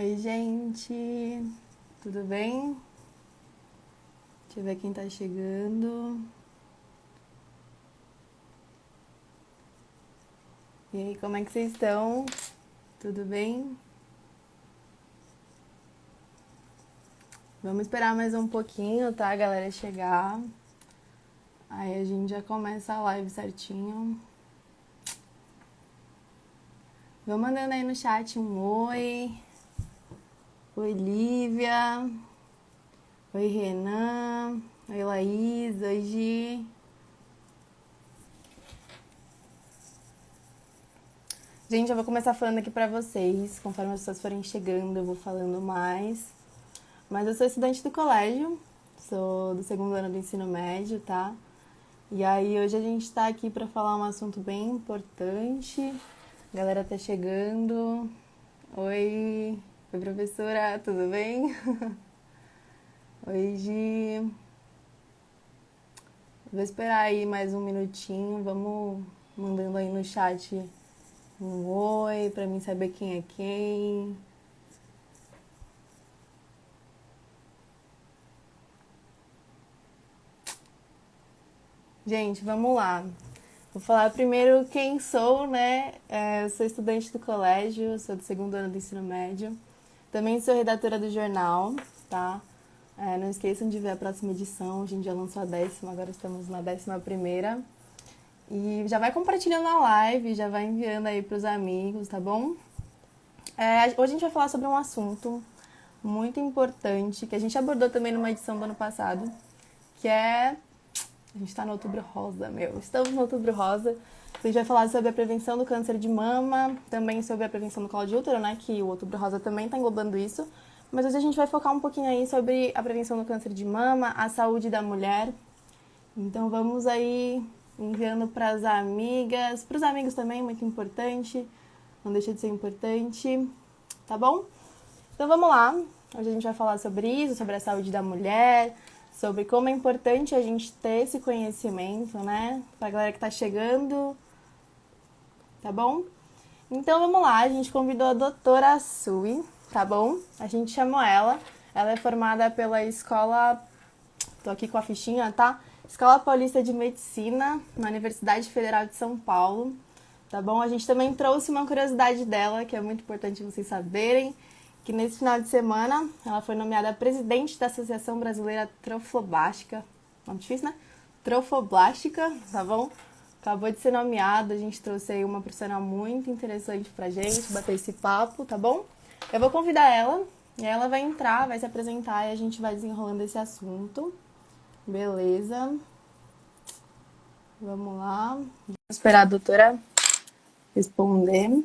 Oi, gente, tudo bem? Deixa eu ver quem tá chegando. E aí, como é que vocês estão? Tudo bem? Vamos esperar mais um pouquinho, tá, galera, chegar. Aí a gente já começa a live certinho. Vão mandando aí no chat um oi. Oi, Lívia. Oi, Renan. Oi, Laís. Oi, Gi. Gente, eu vou começar falando aqui pra vocês. Conforme as pessoas forem chegando, eu vou falando mais. Mas eu sou estudante do colégio, sou do segundo ano do ensino médio, tá? E aí hoje a gente tá aqui pra falar um assunto bem importante. A galera tá chegando. Oi, oi professora, tudo bem? Oi, Gi. Vou esperar aí mais um minutinho. Vamos mandando aí no chat um oi pra mim saber quem é quem. Gente, vamos lá. Vou falar primeiro quem sou, né? Eu sou estudante do colégio, sou do segundo ano do ensino médio. Também sou redatora do jornal, tá? Não esqueçam de ver a próxima edição, a gente já lançou a 10ª, agora estamos na 11ª. E já vai compartilhando a live, já vai enviando aí pros amigos, tá bom? Hoje a gente vai falar sobre um assunto muito importante, que a gente abordou também numa edição do ano passado, que é... A gente tá no Outubro Rosa, meu. Estamos no Outubro Rosa. A gente vai falar sobre a prevenção do câncer de mama, também sobre a prevenção do colo de útero, né? Que o Outubro Rosa também tá englobando isso. Mas hoje a gente vai focar um pouquinho aí sobre a prevenção do câncer de mama, a saúde da mulher. Então vamos aí enviando pras amigas, pros amigos também, muito importante. Não deixa de ser importante, tá bom? Então vamos lá. Hoje a gente vai falar sobre isso, sobre a saúde da mulher, sobre como é importante a gente ter esse conhecimento, né? Pra galera que tá chegando, tá bom? Então vamos lá, a gente convidou a doutora Sui, tá bom? A gente chamou ela. Ela é formada pela escola, tô aqui com a fichinha, tá? Escola Paulista de Medicina, na Universidade Federal de São Paulo, tá bom? A gente também trouxe uma curiosidade dela, que é muito importante vocês saberem, que nesse final de semana ela foi nomeada presidente da Associação Brasileira Trofoblástica. Nome difícil, né? Trofoblástica, tá bom? Acabou de ser nomeada, a gente trouxe aí uma profissional muito interessante pra gente bater esse papo, tá bom? Eu vou convidar ela, e ela vai entrar, vai se apresentar e a gente vai desenrolando esse assunto. Beleza? Vamos lá. Vou esperar a doutora responder.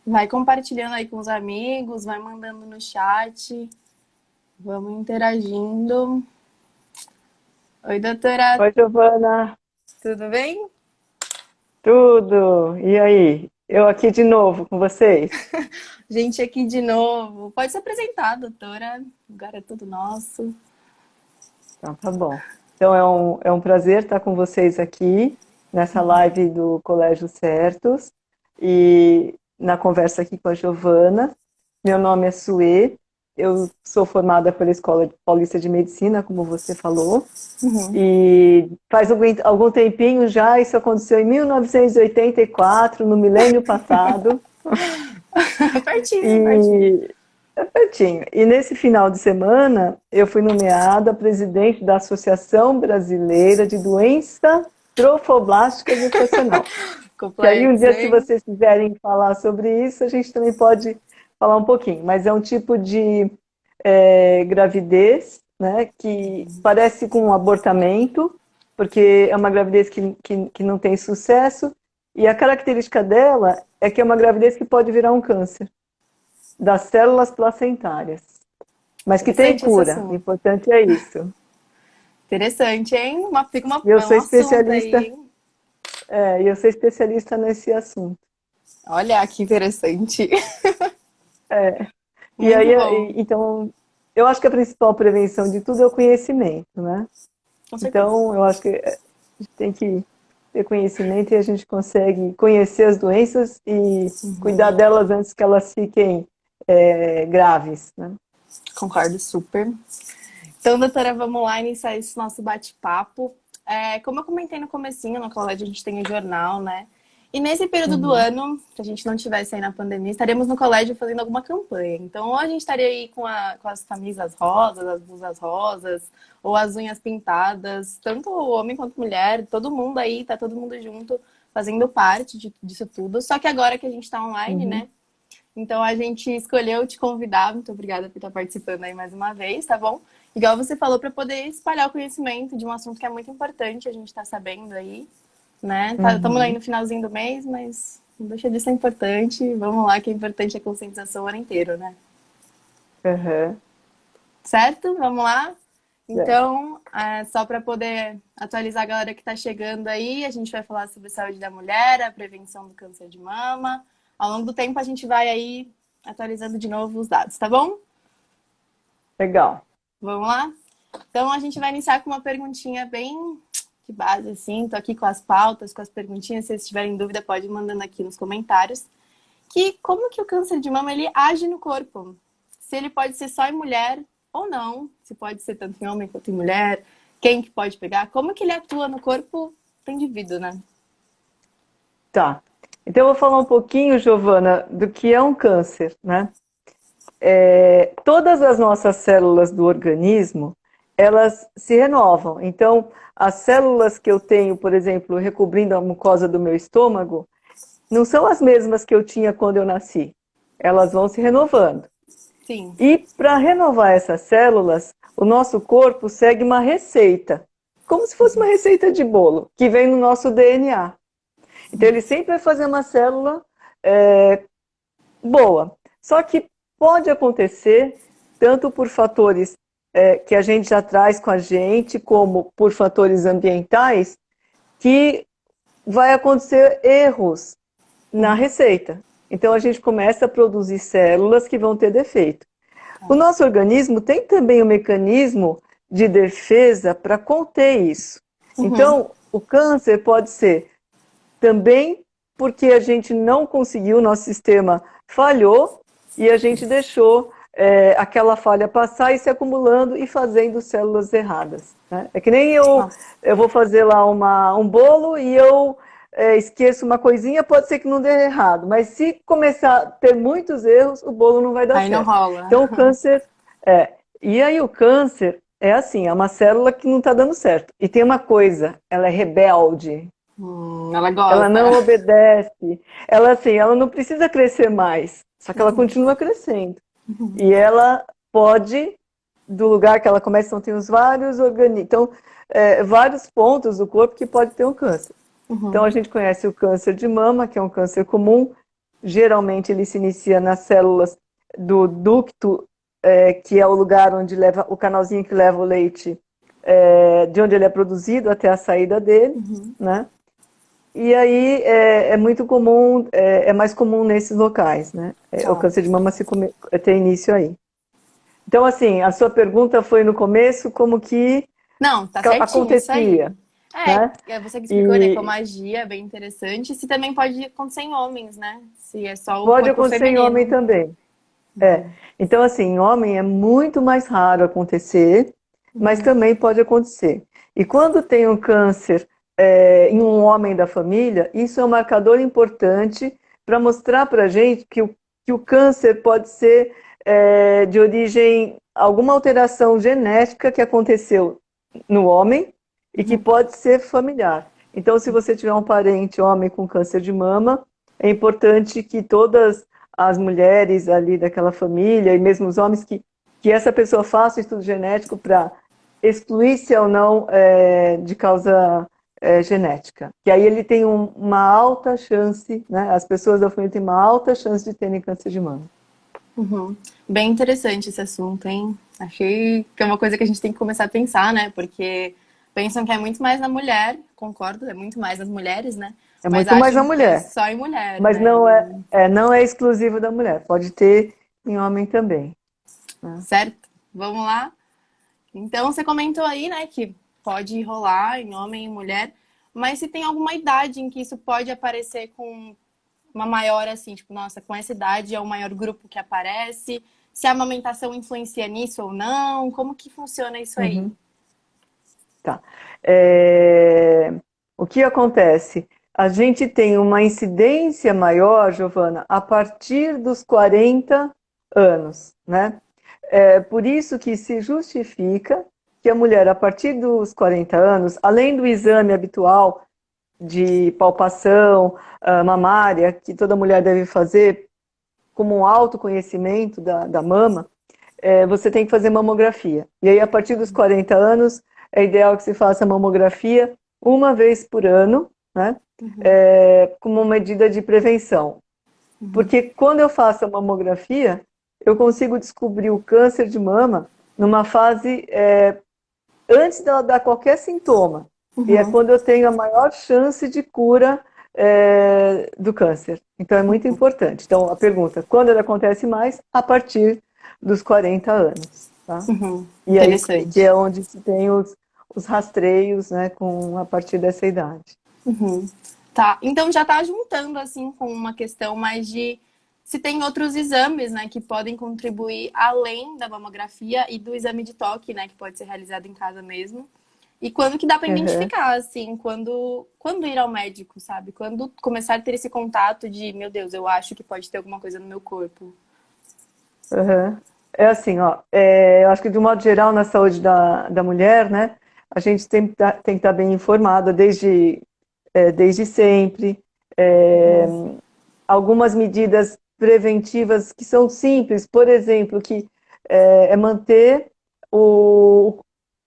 Vai compartilhando aí com os amigos, vai mandando no chat. Vamos interagindo. Oi, doutora, Oi, Giovana, tudo bem? tudo? E aí? Eu aqui de novo com vocês? Gente, aqui de novo. Pode se apresentar, doutora. O lugar é todo nosso. Então, tá bom. Então, é um prazer estar com vocês aqui nessa live do Colégio Certos e na conversa aqui com a Giovana. Meu nome é Suê, eu sou formada pela Escola Paulista de Medicina, como você falou, e faz algum tempinho já, isso aconteceu em 1984, no milênio passado. Pertinho, pertinho. E é pertinho. E nesse final de semana, eu fui nomeada presidente da Associação Brasileira de Doença Trofoblástica Gestacional. E aí, um Complexo, dia, se hein? vocês quiserem falar sobre isso, a gente também pode falar um pouquinho. Mas é um tipo de gravidez, né, que parece com um abortamento, porque é uma gravidez que não tem sucesso, e a característica dela é que é uma gravidez que pode virar um câncer das células placentárias, mas que tem Interessante esse cura. O assunto. importante é isso. Interessante, hein? E eu É sou um assunto aí, especialista, hein? eu sou especialista nesse assunto. Olha que interessante. E Muito aí, bom, então, eu acho que a principal prevenção de tudo é o conhecimento, né? com certeza. Então, eu acho que a gente tem que ter conhecimento e a gente consegue conhecer as doenças e cuidar delas antes que elas fiquem graves, né? Concordo super. Então, doutora, vamos lá iniciar esse nosso bate-papo. Como eu comentei no comecinho, no colégio a gente tem o jornal, né? E nesse período do Uhum. ano, se a gente não tivesse aí na pandemia, estaríamos no colégio fazendo alguma campanha. Então, ou a gente estaria aí com as camisas rosas, as blusas rosas, ou as unhas pintadas, tanto homem quanto mulher, todo mundo aí, tá todo mundo junto, fazendo parte disso tudo. Só que agora que a gente tá online, Uhum. né? Então a gente escolheu te convidar, muito obrigada por estar participando aí mais uma vez, tá bom? Igual você falou, para poder espalhar o conhecimento de um assunto que é muito importante, a gente está sabendo aí, né? Estamos aí Uhum. no finalzinho do mês, mas não deixa de ser importante. Vamos lá, que é importante a conscientização o ano inteiro, né? Uhum. Certo? Vamos lá? É. Então, só para poder atualizar a galera que está chegando aí, a gente vai falar sobre saúde da mulher, a prevenção do câncer de mama. Ao longo do tempo, a gente vai aí atualizando de novo os dados, tá bom? Legal. Vamos lá? Então, a gente vai iniciar com uma perguntinha bem de base, assim. Tô aqui com as pautas, com as perguntinhas. Se vocês tiverem dúvida, pode ir mandando aqui nos comentários. Como que o câncer de mama, ele age no corpo? Se ele pode ser só em mulher ou não. Se pode ser tanto em homem quanto em mulher. Quem que pode pegar? Como que ele atua no corpo do indivíduo, né? Tá. Então, eu vou falar um pouquinho, Giovana, do que é um câncer, né? Todas as nossas células do organismo, elas se renovam. Então, as células que eu tenho, por exemplo, recobrindo a mucosa do meu estômago, não são as mesmas que eu tinha quando eu nasci. Elas vão se renovando. Sim. E para renovar essas células, o nosso corpo segue uma receita, como se fosse uma receita de bolo, que vem no nosso DNA. Então, ele sempre vai fazer uma célula boa. Só que pode acontecer tanto por fatores que a gente já traz com a gente, como por fatores ambientais, que vai acontecer erros na receita. Então a gente começa a produzir células que vão ter defeito. O nosso organismo tem também um mecanismo de defesa para conter isso. Uhum. Então, o câncer pode ser também porque a gente não conseguiu, o nosso sistema falhou e a gente deixou aquela falha passar e se acumulando e fazendo células erradas. Né? É que nem Nossa. eu vou fazer lá um bolo e eu esqueço uma coisinha, pode ser que não dê errado, mas se começar a ter muitos erros, o bolo não vai dar Aí não certo. rola. Então o câncer e aí o câncer é assim, é uma célula que não está dando certo. E tem uma coisa, ela é rebelde. Ela Ela gosta. não obedece. Ela assim, ela não precisa crescer mais, só que ela continua crescendo. E ela pode, do lugar que ela começa, então tem os vários organismos, então vários pontos do corpo que pode ter um câncer. Então a gente conhece o câncer de mama, que é um câncer comum. Geralmente ele se inicia nas células do ducto, que é o lugar onde leva o canalzinho que leva o leite, de onde ele é produzido até a saída dele, né? E aí é muito comum, é mais comum nesses locais, né? O Tá. câncer de mama tem início aí. Então, assim, a sua pergunta foi no começo como que Não, tá certinho isso aí. acontecia, né? Você que explicou, né, como E magia, é bem interessante. Se também pode acontecer em homens, né? Se é só o pode corpo acontecer em homem feminino. também. Então, assim, em homem é muito mais raro acontecer, mas também pode acontecer. E quando tem um câncer em um homem da família, isso é um marcador importante para mostrar para a gente que o câncer pode ser de origem, alguma alteração genética que aconteceu no homem e que pode ser familiar. Então, se você tiver um parente homem com câncer de mama, é importante que todas as mulheres ali daquela família e mesmo os homens que essa pessoa faça o estudo genético para excluir se ou não de causa genética. Que aí ele tem uma alta chance, né? As pessoas da família têm uma alta chance de terem câncer de mama. Uhum. Bem interessante esse assunto, hein? Achei que é uma coisa que a gente tem que começar a pensar, né? Porque pensam que é muito mais na mulher, concordo, é muito mais nas mulheres, né? É Mas muito mais a acham que é mulher, só em mulher, mas né? não é exclusivo da mulher, pode ter em homem também. Né? Certo? Vamos lá? Então, você comentou aí, né, que pode rolar em homem e mulher, mas se tem alguma idade em que isso pode aparecer com uma maior assim, tipo, nossa, com essa idade é o maior grupo que aparece? Se a amamentação influencia nisso ou não? Como que funciona isso aí? Uhum. Tá. É, O que acontece? A gente tem uma incidência maior, Giovana, a partir dos 40 anos, né? É por isso que se justifica que a mulher, a partir dos 40 anos, além do exame habitual de palpação mamária, que toda mulher deve fazer como um autoconhecimento da mama, você tem que fazer mamografia. E aí, a partir dos 40 anos, é ideal que se faça mamografia uma vez por ano, né? Uhum, Como uma medida de prevenção. uhum, Porque quando eu faço a mamografia, eu consigo descobrir o câncer de mama numa fase antes dela dar qualquer sintoma. E é uhum, quando eu tenho a maior chance de cura do câncer. Então é muito importante. Então a pergunta, quando ele acontece mais? A partir dos 40 anos. Tá? uhum. E aí que Interessante. é onde se tem os rastreios, né, a partir dessa idade. Uhum. Tá, então já tá juntando assim com uma questão mais de se tem outros exames, né, que podem contribuir além da mamografia e do exame de toque, né, que pode ser realizado em casa mesmo. E quando que dá para Uhum. identificar, assim, quando ir ao médico, sabe? Quando começar a ter esse contato de, meu Deus, eu acho que pode ter alguma coisa no meu corpo. Uhum. É assim, ó, eu acho que de um modo geral na saúde da mulher, né, a gente tem que estar bem informada desde sempre. É, Uhum, Algumas medidas preventivas que são simples, por exemplo, que é manter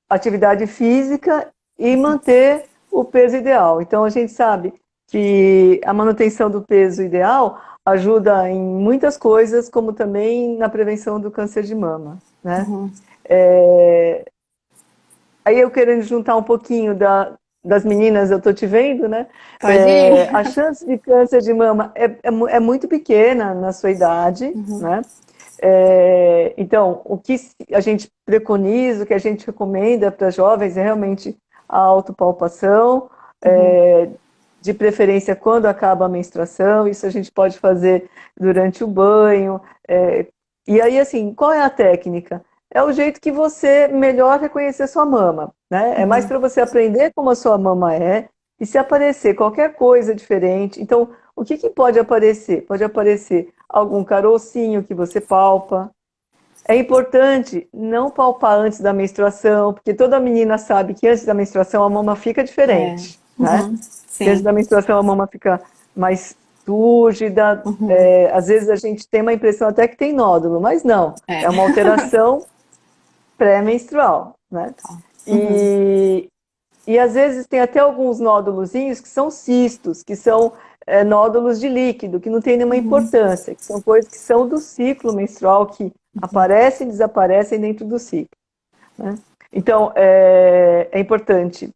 a atividade física e manter o peso ideal. Então, a gente sabe que a manutenção do peso ideal ajuda em muitas coisas, como também na prevenção do câncer de mama, né? uhum. É, Aí eu querendo juntar um pouquinho das meninas, eu tô te vendo, né? Pode ir. A chance de câncer de mama é muito pequena na sua idade, Uhum, né? Então, o que a gente preconiza, o que a gente recomenda para jovens é realmente a autopalpação, uhum, é, de preferência quando acaba a menstruação, isso a gente pode fazer durante o banho. E aí, assim, qual é a técnica? É o jeito que você melhor reconhecer sua mama, né? É mais uhum, para você aprender como a sua mama é, e se aparecer qualquer coisa diferente. Então, o que pode aparecer? Pode aparecer algum carocinho que você palpa. É importante não palpar antes da menstruação, porque toda menina sabe que antes da menstruação a mama fica é, diferente, né? uhum, Que antes sim, da menstruação a mama fica mais túrgida. uhum, Às vezes a gente tem uma impressão até que tem nódulo, mas não. é, É uma alteração pré-menstrual, né? uhum, E, e às vezes tem até alguns nódulozinhos que são cistos, que são nódulos de líquido, que não tem nenhuma uhum, importância, que são coisas que são do ciclo menstrual, que aparecem e desaparecem dentro do ciclo, né? Então, é importante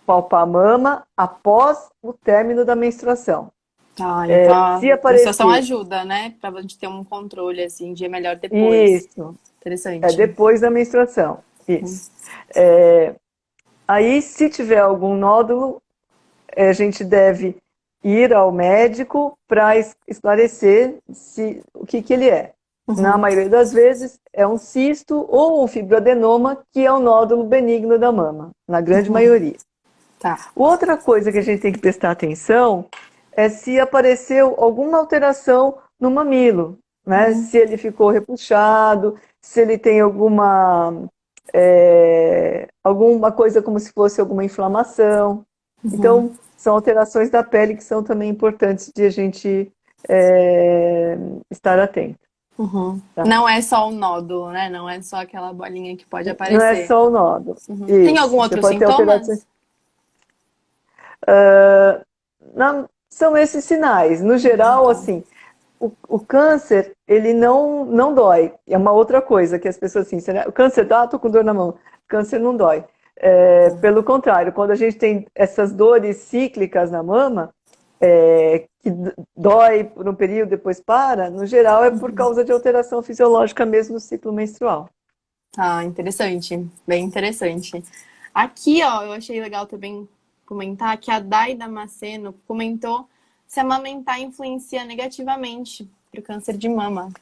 palpar a mama após o término da menstruação. tá, então a Se menstruação aparecer ajuda, né, pra gente ter um controle, assim, de é melhor depois. isso, Interessante. depois da menstruação, isso. Aí, se tiver algum nódulo, a gente deve ir ao médico para esclarecer o que ele é. Na Uhum, maioria das vezes, é um cisto ou um fibroadenoma, que é um nódulo benigno da mama, na grande uhum, maioria. tá. Outra coisa que a gente tem que prestar atenção é se apareceu alguma alteração no mamilo, né? Uhum, Se ele ficou repuxado, se ele tem alguma coisa como se fosse alguma inflamação. uhum, Então, são alterações da pele que são também importantes de a gente é, estar atento. uhum. Tá? Não é só o nódulo, né? Não é só aquela bolinha que pode Não é aparecer. só o nódulo. Uhum. Tem algum Isso. Você outro pode ter alterações. sintomas? São esses sinais. No Uhum, geral, tá. assim, o câncer, ele não dói. É uma outra coisa que as pessoas assim, o câncer dá, tô com dor na mão. Câncer não dói. Pelo contrário, quando a gente tem essas dores cíclicas na mama, que dói por um período, depois para, no geral é por causa de alteração fisiológica mesmo no ciclo menstrual. Ah, interessante. Bem interessante. Aqui, ó, eu achei legal também comentar que a Dai Damasceno comentou se amamentar influencia negativamente para o câncer de mama.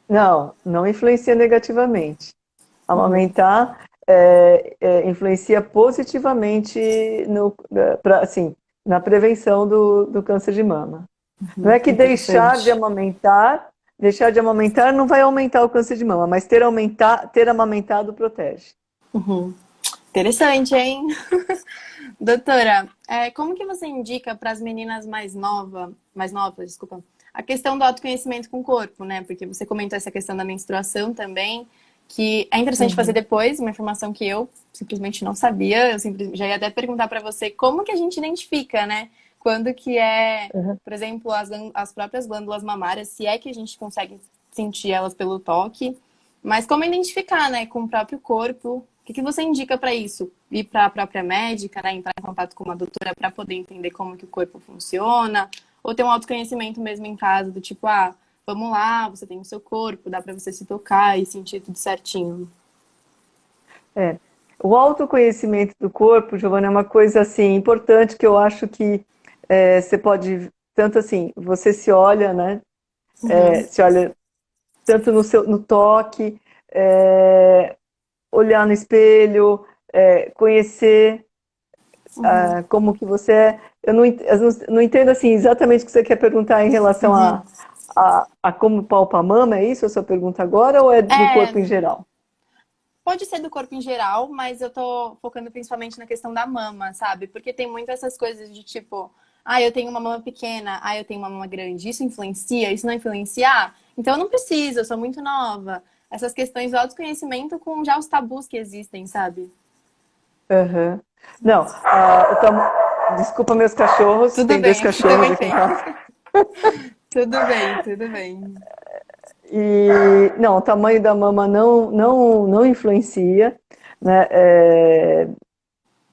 Não, não influencia negativamente. Uhum. Amamentar influencia positivamente assim, na prevenção do câncer de mama. Não é que Interessante. deixar de amamentar não vai aumentar o câncer de mama, mas ter amamentado protege. Uhum. Interessante, hein? Doutora, como que você indica para as meninas mais novas, desculpa, a questão do autoconhecimento com o corpo, né? Porque você comentou essa questão da menstruação também, que é interessante fazer Uhum. depois, uma informação que eu simplesmente não sabia. Já ia até perguntar para você como que a gente identifica, né? Quando que é, Uhum. por exemplo, as próprias glândulas mamárias, se é que a gente consegue sentir elas pelo toque, mas como identificar, né, com o próprio corpo? O que você indica para isso? Ir para a própria médica, né, entrar em contato com uma doutora para poder entender como que o corpo funciona? Ou ter um autoconhecimento mesmo em casa, do tipo, vamos lá, você tem o seu corpo, dá para você se tocar e sentir tudo certinho. É. O autoconhecimento do corpo, Giovana, é uma coisa assim importante que eu acho que você pode, tanto assim, você se olha, né? Uhum, Se olha tanto no toque, é, olhar no espelho, conhecer uhum, como que você é. Eu não entendo assim exatamente o que você quer perguntar em relação uhum. a como palpa a mama, é isso a sua pergunta agora, ou é do corpo em É, geral? pode ser do corpo em geral, mas eu tô focando principalmente na questão da mama, sabe? Porque tem muito essas coisas de tipo, eu tenho uma mama pequena, eu tenho uma mama grande. Isso influencia? Isso não influencia? Então eu não preciso, eu sou muito nova. Essas questões do autoconhecimento com já os tabus que existem, sabe? Uhum. Não, desculpa meus cachorros, Tudo tem dois bem, aqui cachorros também aqui em tem. casa. Tudo bem, tudo bem. E não, o tamanho da mama não influencia, né?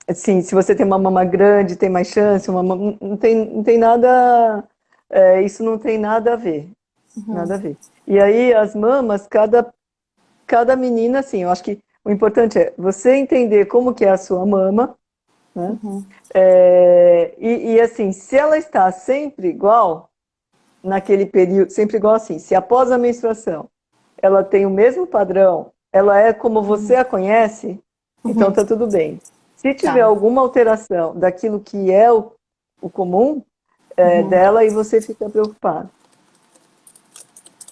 Assim, se você tem uma mama grande, tem mais chance, não tem nada, isso não tem nada a ver, nada a ver. E aí as mamas, cada menina, assim, eu acho que o importante é você entender como que é a sua mama, né? Assim, se ela está sempre igual, naquele período, sempre igual assim, se após a menstruação ela tem o mesmo padrão, ela é como você a conhece, então Uhum, tá tudo bem. Se tiver tá. alguma alteração daquilo que é o comum Uhum. dela, aí você fica preocupado.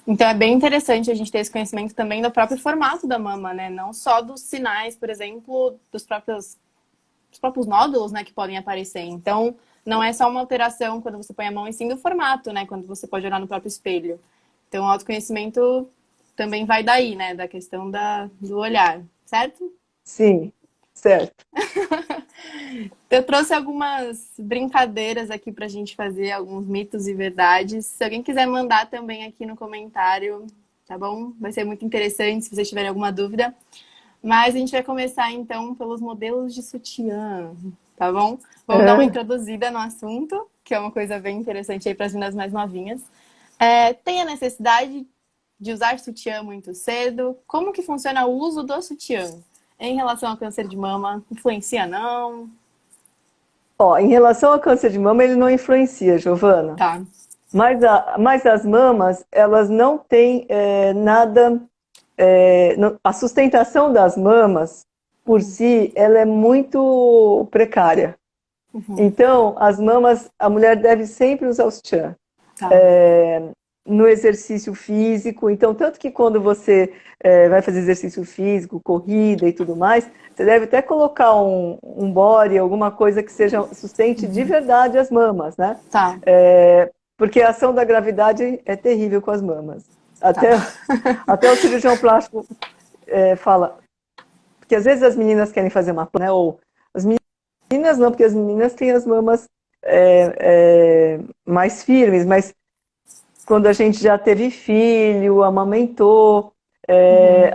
Então é bem interessante a gente ter esse conhecimento também do próprio formato da mama, né? Não só dos sinais, por exemplo, dos próprios nódulos, né, que podem aparecer. Então, não é só uma alteração quando você põe a mão, e sim do formato, né? Quando você pode olhar no próprio espelho. Então, o autoconhecimento também vai daí, né? Da questão do olhar, certo? Sim, certo. Eu trouxe algumas brincadeiras aqui pra gente fazer, alguns mitos e verdades. Se alguém quiser mandar também aqui no comentário, tá bom? Vai ser muito interessante se vocês tiverem alguma dúvida. Mas a gente vai começar então pelos modelos de sutiã, tá bom? Vamos dar uma É. introduzida no assunto, que é uma coisa bem interessante aí para as meninas mais novinhas. Tem a necessidade de usar sutiã muito cedo? Como que funciona o uso do sutiã? Em relação ao câncer de mama, influencia não? Ó, em relação ao câncer de mama, ele não influencia, Giovana. Tá. Mas as mamas, elas não têm nada. A sustentação das mamas, por si, ela é muito precária. Então, as mamas, a mulher deve sempre usar o sutiã. Tá. No exercício físico, então, tanto que quando você vai fazer exercício físico, corrida e tudo mais, você deve até colocar um body, alguma coisa que seja sustente de verdade as mamas, né? Tá. Porque a ação da gravidade é terrível com as mamas. Tá. Até o cirurgião plástico fala, porque às vezes as meninas querem fazer uma, né? Ou as meninas não, porque as meninas têm as mamas mais firmes, mas quando a gente já teve filho, amamentou,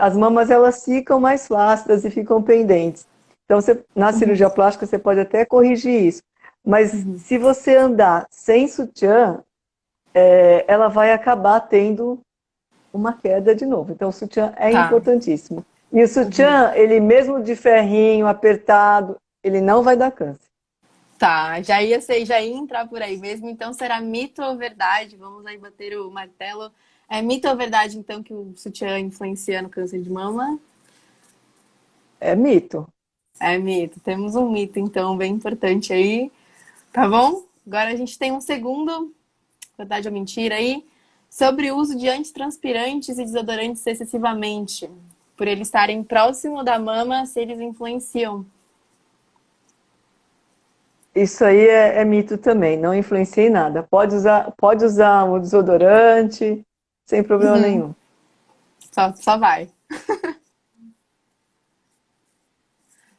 as mamas elas ficam mais flácidas e ficam pendentes. Então, na cirurgia plástica, você pode até corrigir isso. Mas se você andar sem sutiã, ela vai acabar tendo uma queda de novo. Então, o sutiã é Tá. importantíssimo. E o sutiã, ele mesmo de ferrinho, apertado, ele não vai dar câncer. Tá, já ia ser, já ia entrar por aí mesmo. Então será mito ou verdade? Vamos aí bater o martelo. É mito ou verdade, então, que o sutiã influencia no câncer de mama? É mito. É mito. Temos um mito, então, bem importante aí. Tá bom? Agora a gente tem um segundo, verdade ou mentira aí, sobre o uso de antitranspirantes e desodorantes excessivamente. Por eles estarem próximo da mama, se eles influenciam. Isso aí é mito também, não influencia em nada. Pode usar o desodorante, sem problema nenhum. Só vai.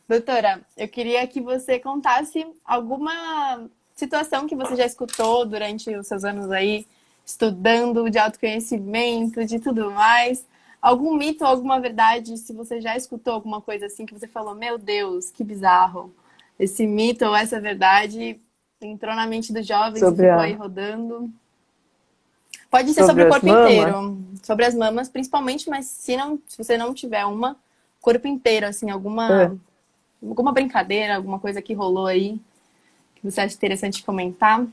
Doutora, eu queria que você contasse alguma situação que você já escutou durante os seus anos aí, estudando de autoconhecimento, de tudo mais. Algum mito ou alguma verdade, se você já escutou alguma coisa assim que você falou, meu Deus, que bizarro. Esse mito ou essa verdade entrou na mente dos jovens e Sobre ficou aí a, rodando. Pode ser sobre sobre o as corpo mamas, inteiro, sobre as mamas principalmente, mas se você não tiver uma, corpo inteiro, assim, é, alguma brincadeira, alguma coisa que rolou aí que você acha interessante comentar?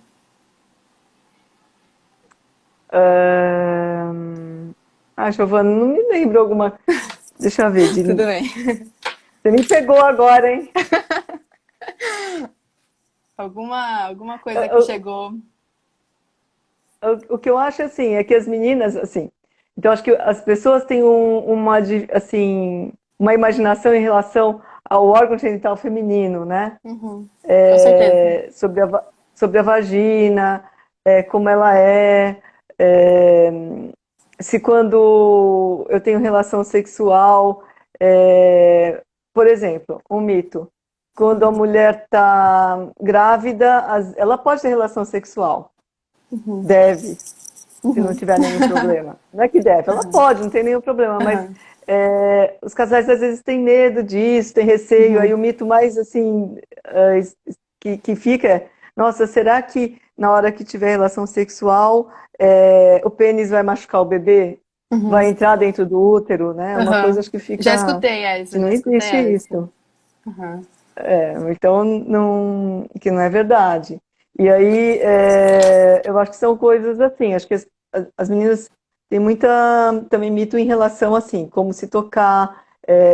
Giovana, não me lembro alguma. Deixa eu ver. Tudo bem. Você me pegou agora, hein? Alguma coisa que chegou. O que eu acho assim é que as meninas, assim, então acho que as pessoas têm assim, uma imaginação em relação ao órgão genital feminino, né? Uhum, com certeza. Sobre sobre a vagina, como ela é, se quando eu tenho relação sexual, é, por exemplo, um mito, quando a mulher está grávida, ela pode ter relação sexual, deve, se não tiver nenhum problema. Não é que deve, ela pode, não tem nenhum problema, mas Uhum, os casais às vezes têm medo disso, têm receio, aí uhum, o mito mais assim que fica é, nossa, será que na hora que tiver relação sexual o pênis vai machucar o bebê? uhum, Vai entrar dentro do útero, né? É uma coisa uhum. acho que Já fica, escutei que essa, não já escutei existe essa. isso. Uhum, Então, não, que não é verdade. E aí, eu acho que são coisas assim, acho que as meninas têm muita, também mito em relação assim, como se tocar,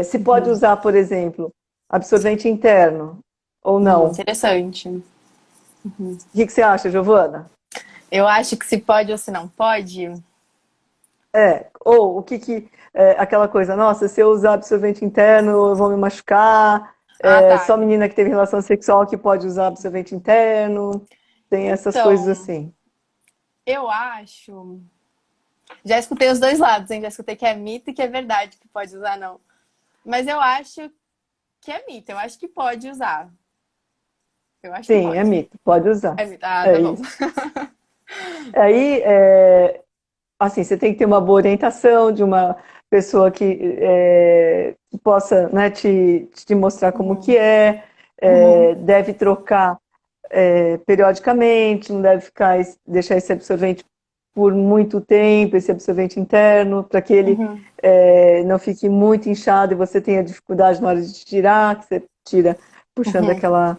se pode uhum. usar, por exemplo, absorvente interno ou não. Interessante. O que você acha, Giovana? Eu acho que se pode ou se não pode. Ou o aquela coisa, nossa, se eu usar absorvente interno, eu vou me machucar. Ah, tá. Só menina que teve relação sexual que pode usar absorvente interno. Tem essas coisas Então, assim. eu acho. Já escutei os dois lados, hein? Já escutei que é mito e que é verdade, que pode usar, não. Mas eu acho que é mito, eu acho que pode usar. Eu acho que Sim, é pode. mito, pode usar. É mito. Ah, É tá bom. isso. Aí, assim, você tem que ter uma boa orientação de uma pessoa que possa, né, te mostrar como que Uhum, deve trocar periodicamente, não deve deixar esse absorvente por muito tempo, esse absorvente interno, para que ele uhum, não fique muito inchado e você tenha dificuldade na hora de tirar, que você tira puxando uhum, aquela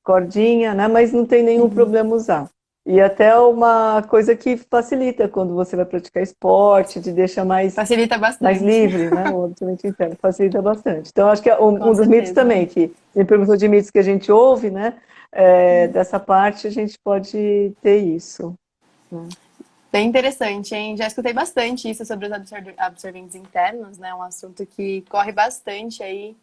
cordinha, né? Mas não tem nenhum uhum. problema usar. E até uma coisa que facilita quando você vai praticar esporte, te deixa Facilita mais bastante, livre, né? O absorvente interno facilita bastante. Então, acho que é com um dos mitos certeza. também, que me perguntou de mitos que a gente ouve, né? Dessa parte a gente pode ter isso, né? Bem interessante, hein? Já escutei bastante isso sobre os absorventes internos, né? Um assunto que corre bastante aí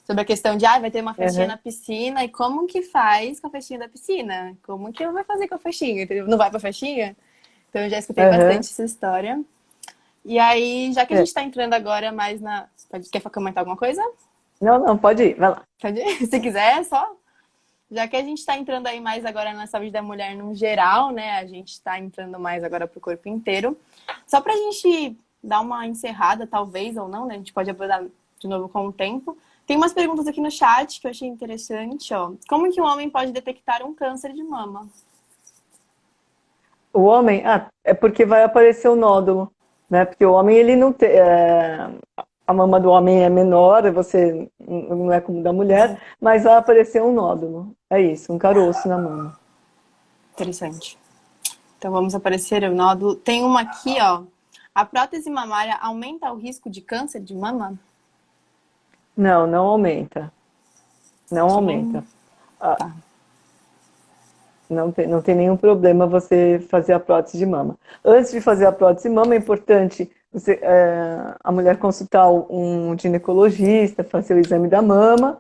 sobre a questão de, vai ter uma festinha Uhum, na piscina e como que faz com a festinha da piscina? Como que ela vai fazer com a festinha? Entendeu? Não vai pra festinha? Então eu já escutei bastante uhum. essa história. E aí, já que a É. gente tá entrando agora mais na. Quer comentar alguma coisa? Não, não, pode ir, vai lá. Pode ir? Se quiser, é só. Já que a gente está entrando aí mais agora na saúde da mulher no geral, né? A gente está entrando mais agora pro corpo inteiro. Só pra gente dar uma encerrada, talvez ou não, né? A gente pode abordar de novo com o tempo. Tem umas perguntas aqui no chat que eu achei interessante, ó. Como que um homem pode detectar um câncer de mama? O homem, é porque vai aparecer o nódulo, né? Porque o homem, ele não tem. a mama do homem é menor, você não é como da mulher, mas vai aparecer um nódulo. É isso, um caroço na mama. Interessante. Então vamos aparecer o nódulo. Tem uma aqui, ó. A prótese mamária aumenta o risco de câncer de mama? Não, não aumenta. Não Sim. aumenta. Ah, Tá. não tem nenhum problema você fazer a prótese de mama. Antes de fazer a prótese de mama, é importante a mulher consultar um ginecologista, fazer o exame da mama,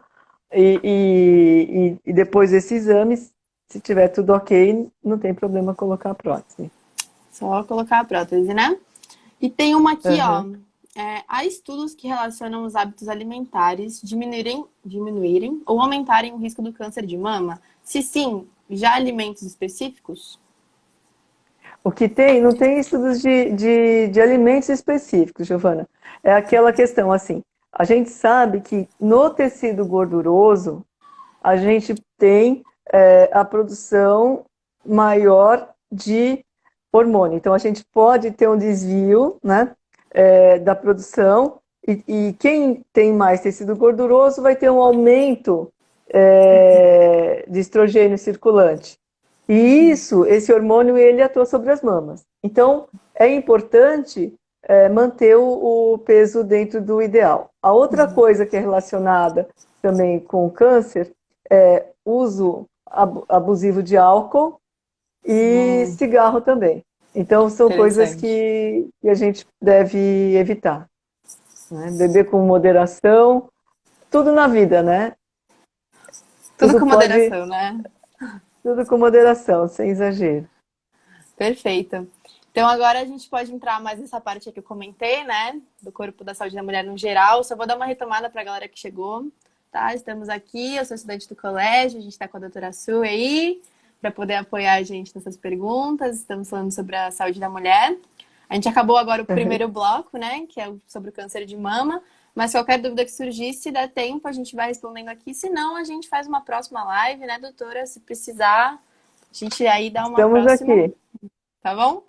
e depois desse exame, se tiver tudo ok, não tem problema colocar a prótese. Só colocar a prótese, né? E tem uma aqui, ó. Uhum. Há estudos que relacionam os hábitos alimentares diminuírem ou aumentarem o risco do câncer de mama? Se sim, já há alimentos específicos? O que tem, não tem estudos de alimentos específicos, Giovana. É aquela questão assim, a gente sabe que no tecido gorduroso, a gente tem a produção maior de hormônio. Então, a gente pode ter um desvio, né, da produção, e quem tem mais tecido gorduroso vai ter um aumento de estrogênio circulante. E isso, esse hormônio, ele atua sobre as mamas. Então, é importante manter o peso dentro do ideal. A outra coisa que é relacionada também com o câncer é uso abusivo de álcool e cigarro também. Então, são coisas Interessante. que a gente deve evitar, né? Beber com moderação, tudo na vida, né? Tudo Tudo com pode, moderação, né? tudo com moderação, sem exagero. Perfeito. Então agora a gente pode entrar mais nessa parte que eu comentei, né? Do corpo da saúde da mulher no geral. Só vou dar uma retomada para a galera que chegou, tá? Estamos aqui, eu sou estudante do colégio, a gente está com a doutora Su aí, para poder apoiar a gente nessas perguntas. Estamos falando sobre a saúde da mulher. A gente acabou agora o primeiro bloco, né? Que é sobre o câncer de mama. Mas qualquer dúvida que surgir, se der tempo, a gente vai respondendo aqui. Se não, a gente faz uma próxima live, né, doutora? Se precisar, a gente aí dá uma Estamos próxima, aqui. tá bom?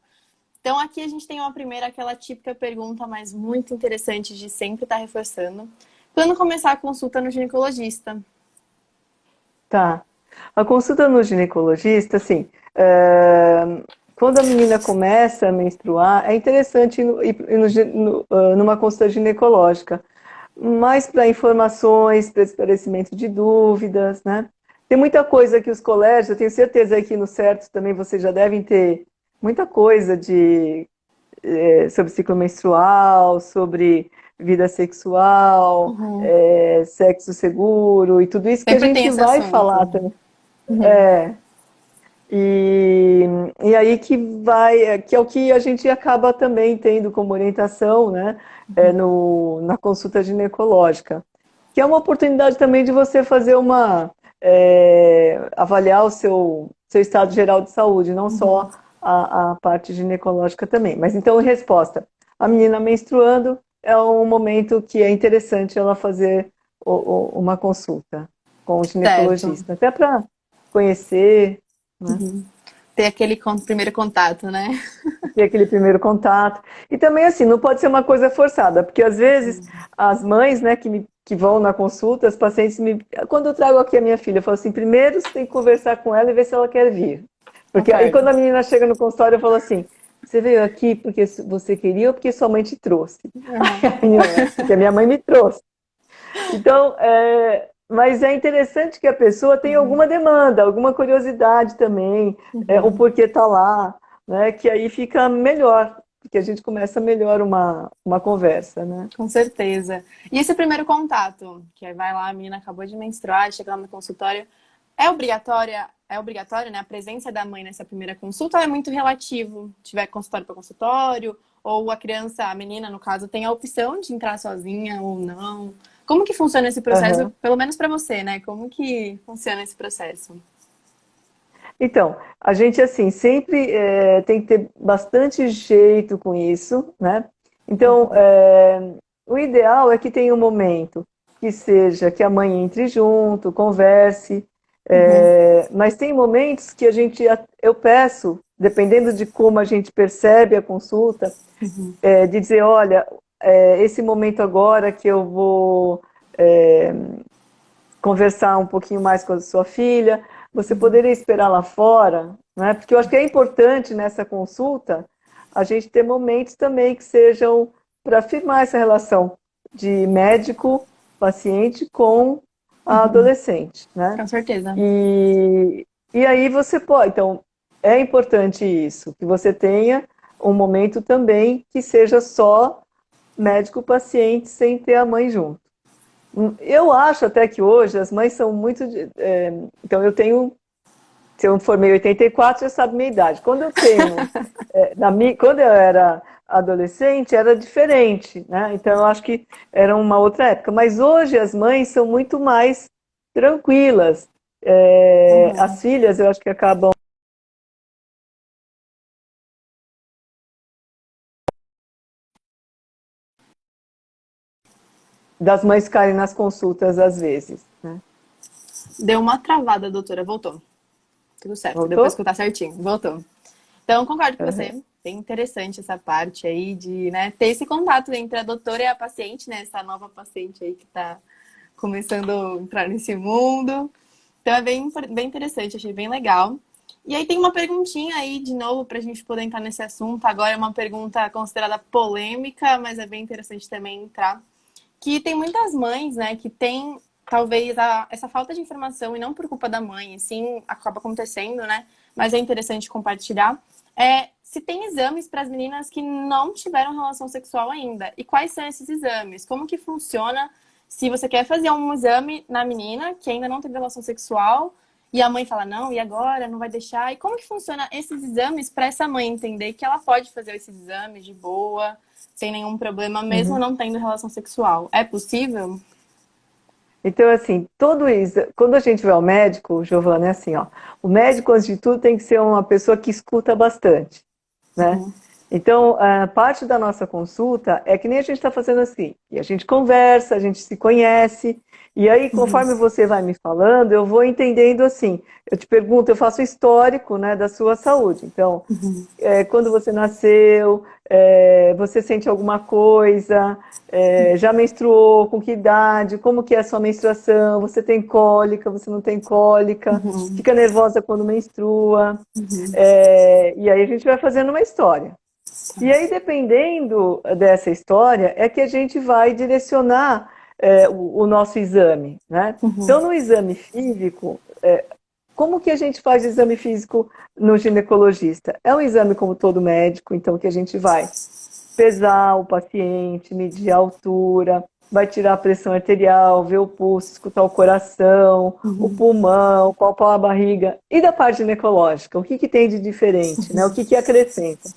Então, aqui a gente tem uma primeira, aquela típica pergunta, mas muito interessante de sempre estar reforçando. Quando começar a consulta no ginecologista? Tá. A consulta no ginecologista, assim, quando a menina começa a menstruar, é interessante numa consulta ginecológica, mais para informações, para esclarecimento de dúvidas, né? Tem muita coisa que os colégios, eu tenho certeza que no certo também vocês já devem ter muita coisa sobre ciclo menstrual, sobre vida sexual, Uhum. sexo seguro e tudo isso que a Sempre tem gente esse vai assunto. falar também. É, e, e aí que é o que a gente acaba também tendo como orientação, né, na consulta ginecológica, que é uma oportunidade também de você fazer avaliar o seu estado geral de saúde, não só a parte ginecológica também. Mas então, em resposta, a menina menstruando é um momento que é interessante ela fazer uma consulta com o Certo. ginecologista, até para conhecer, né? Ter aquele primeiro contato, né? Ter aquele primeiro contato. E também, assim, não pode ser uma coisa forçada, porque às vezes as mães, né, que vão na consulta, as pacientes Quando eu trago aqui a minha filha, eu falo assim: primeiro você tem que conversar com ela e ver se ela quer vir. Porque aí Concordo. quando a menina chega no consultório, eu falo assim: você veio aqui porque você queria ou porque sua mãe te trouxe? Aí Uhum. a menina, porque a minha mãe me trouxe. Então, mas é interessante que a pessoa tenha alguma demanda, alguma curiosidade também, o porquê está lá, né? Que aí fica melhor, porque a gente começa melhor uma conversa, né? Com certeza. E esse primeiro contato, que aí vai lá, a menina acabou de menstruar, chega lá no consultório, é obrigatório, né, a presença da mãe nessa primeira consulta ou é muito relativo? Tiver consultório para consultório, ou a criança, a menina, no caso, tem a opção de entrar sozinha ou não? Como que funciona esse processo, Uhum. pelo menos para você, né? Como que funciona esse processo? Então, a gente, assim, sempre tem que ter bastante jeito com isso, né? Então, o ideal é que tenha um momento que seja que a mãe entre junto, converse, mas tem momentos que eu peço, dependendo de como a gente percebe a consulta, de dizer: olha, esse momento agora que eu vou é, conversar um pouquinho mais com a sua filha, você poderia esperar lá fora, né? Porque eu acho que é importante nessa consulta a gente ter momentos também que sejam para firmar essa relação de médico-paciente com a Uhum. adolescente, né? Com certeza. E aí você pode, então, é importante isso, que você tenha um momento também que seja só médico-paciente sem ter a mãe junto. Eu acho até que hoje as mães são muito. Então, se eu formei em 84, já sabe minha idade. Quando eu tenho. Quando eu era adolescente, era diferente, né? Então, eu acho que era uma outra época. Mas hoje as mães são muito mais tranquilas. Uhum. As filhas, eu acho que acabam. Das mães ficarem nas consultas às vezes, né? Deu uma travada, doutora. Voltou. Tudo certo. Deu pra Voltou? escutar certinho. Voltou. Então, concordo com Uhum. você. Bem interessante essa parte aí de, né, ter esse contato entre a doutora e a paciente, né? Essa nova paciente aí que tá começando a entrar nesse mundo. Então, é bem interessante. Achei bem legal. E aí tem uma perguntinha aí, de novo, para a gente poder entrar nesse assunto. Agora é uma pergunta considerada polêmica, mas é bem interessante também entrar. Que tem muitas mães, né, que tem talvez essa falta de informação, e não por culpa da mãe, assim, acaba acontecendo, né? Mas é interessante compartilhar. Se tem exames para as meninas que não tiveram relação sexual ainda. E quais são esses exames? Como que funciona se você quer fazer um exame na menina que ainda não teve relação sexual e a mãe fala, não, e agora? Não vai deixar? E como que funciona esses exames para essa mãe entender que ela pode fazer esses exames de boa, sem nenhum problema, mesmo Uhum. não tendo relação sexual? É possível? Então, assim, todo isso, quando a gente vai ao médico, Giovana, é assim, ó, o médico, antes de tudo, tem que ser uma pessoa que escuta bastante, né? Uhum. Então, a parte da nossa consulta é que nem a gente está fazendo assim, e a gente conversa, a gente se conhece, e aí, Uhum. conforme você vai me falando, eu vou entendendo assim, eu te pergunto, eu faço histórico, né, da sua saúde. Então, Uhum. quando você nasceu, você sente alguma coisa, já menstruou, com que idade, como que é a sua menstruação, você tem cólica, você não tem cólica, Uhum. fica nervosa quando menstrua, Uhum. e aí a gente vai fazendo uma história. E aí, dependendo dessa história, é que a gente vai direcionar o nosso exame, né? Uhum. Então, no exame físico, como que a gente faz o exame físico no ginecologista? É um exame como todo médico, então que a gente vai pesar o paciente, medir a altura, vai tirar a pressão arterial, ver o pulso, escutar o coração, o Uhum. pulmão, palpar a barriga. E da parte ginecológica, o que, que tem de diferente, né? O que, que acrescenta?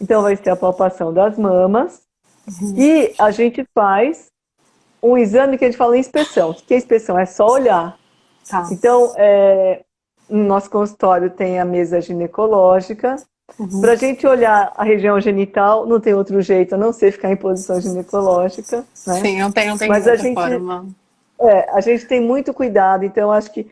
Então vai ser a palpação das mamas e a gente faz um exame que a gente fala inspeção. O que é inspeção? É só olhar. Tá. Então, no nosso consultório tem a mesa ginecológica. Uhum. Para a gente olhar a região genital, não tem outro jeito a não ser ficar em posição ginecológica, né? Sim, não tem Mas a outra gente, forma. a gente tem muito cuidado, então acho que.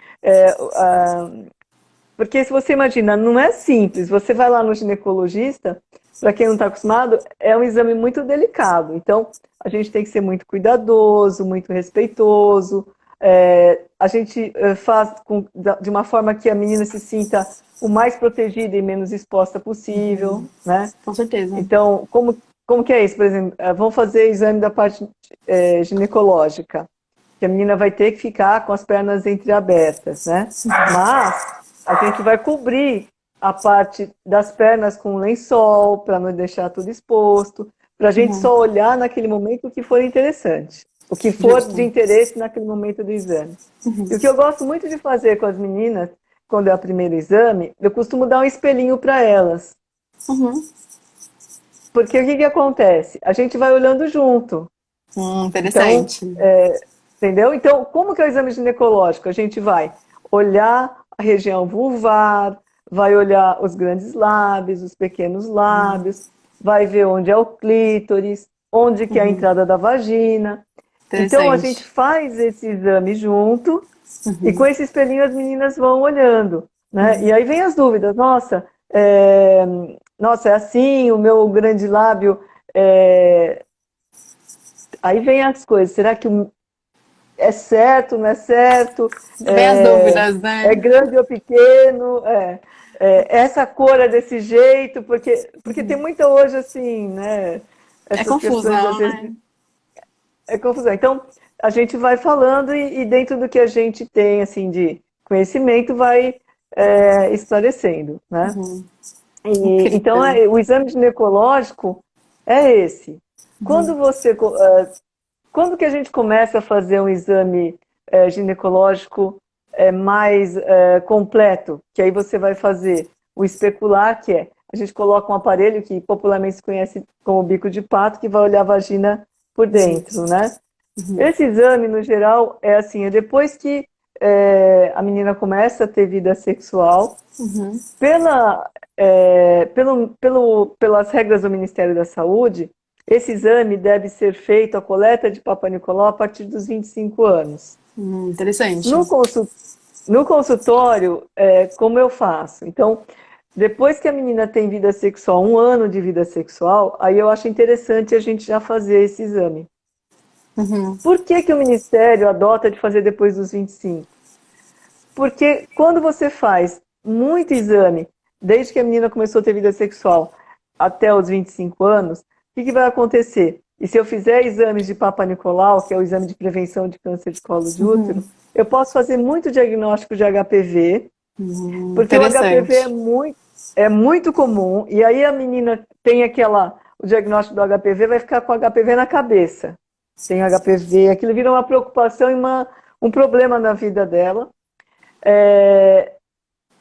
Porque se você imagina, não é simples. Você vai lá no ginecologista, para quem não está acostumado, é um exame muito delicado. Então, a gente tem que ser muito cuidadoso, muito respeitoso. A gente faz de uma forma que a menina se sinta o mais protegida e menos exposta possível, né? Com certeza. Então, como que é isso? Por exemplo, vamos fazer exame da parte ginecológica, que a menina vai ter que ficar com as pernas entreabertas, né? Mas a gente vai cobrir a parte das pernas com um lençol, para não deixar tudo exposto, para a gente Uhum. só olhar naquele momento o que for interessante, o que for de Justo. interesse naquele momento do exame. E o que eu gosto muito de fazer com as meninas, quando é o primeiro exame, eu costumo dar um espelhinho para elas. Uhum. Porque o que, que acontece? A gente vai olhando junto. Então, Interessante. entendeu? Então, como que é o exame ginecológico? A gente vai olhar a região vulvar, vai olhar os grandes lábios, os pequenos lábios, vai ver onde é o clítoris, onde que é a Uhum. entrada da vagina. Então, a gente Interessante. faz esse exame junto e com Uhum. esse espelhinho as meninas vão olhando, né? E aí vem as dúvidas. Nossa, é assim, o meu grande lábio é, aí vem as coisas. Será que é certo, não é certo? Vem as dúvidas, né? É grande ou pequeno? Essa cor é desse jeito? Porque tem muita hoje assim, né? É Essas questões às confusão, vezes né? é confusão. Então, a gente vai falando e dentro do que a gente tem assim de conhecimento vai esclarecendo, né? Então, Incrível. o exame ginecológico é esse. Quando quando que a gente começa a fazer um exame ginecológico mais completo? Que aí você vai fazer o especular, que é a gente coloca um aparelho que popularmente se conhece como bico de pato, que vai olhar a vagina por dentro, né? Esse exame, no geral, é assim, é depois que a menina começa a ter vida sexual, pelas regras do Ministério da Saúde, esse exame deve ser feito, a coleta de Papa Nicolau, a partir dos 25 anos. Interessante. No consultório, como eu faço? Então, depois que a menina tem vida sexual, 1 ano de vida sexual, aí eu acho interessante a gente já fazer esse exame. Por que o Ministério adota de fazer depois dos 25? Porque quando você faz muito exame, desde que a menina começou a ter vida sexual até os 25 anos, o que vai acontecer? E se eu fizer exames de Papa Nicolau, que é o exame de prevenção de câncer de colo de útero, eu posso fazer muito diagnóstico de HPV, porque o HPV é muito comum, e aí a menina tem o diagnóstico do HPV, vai ficar com HPV na cabeça. Tem HPV, aquilo vira uma preocupação e um problema na vida dela.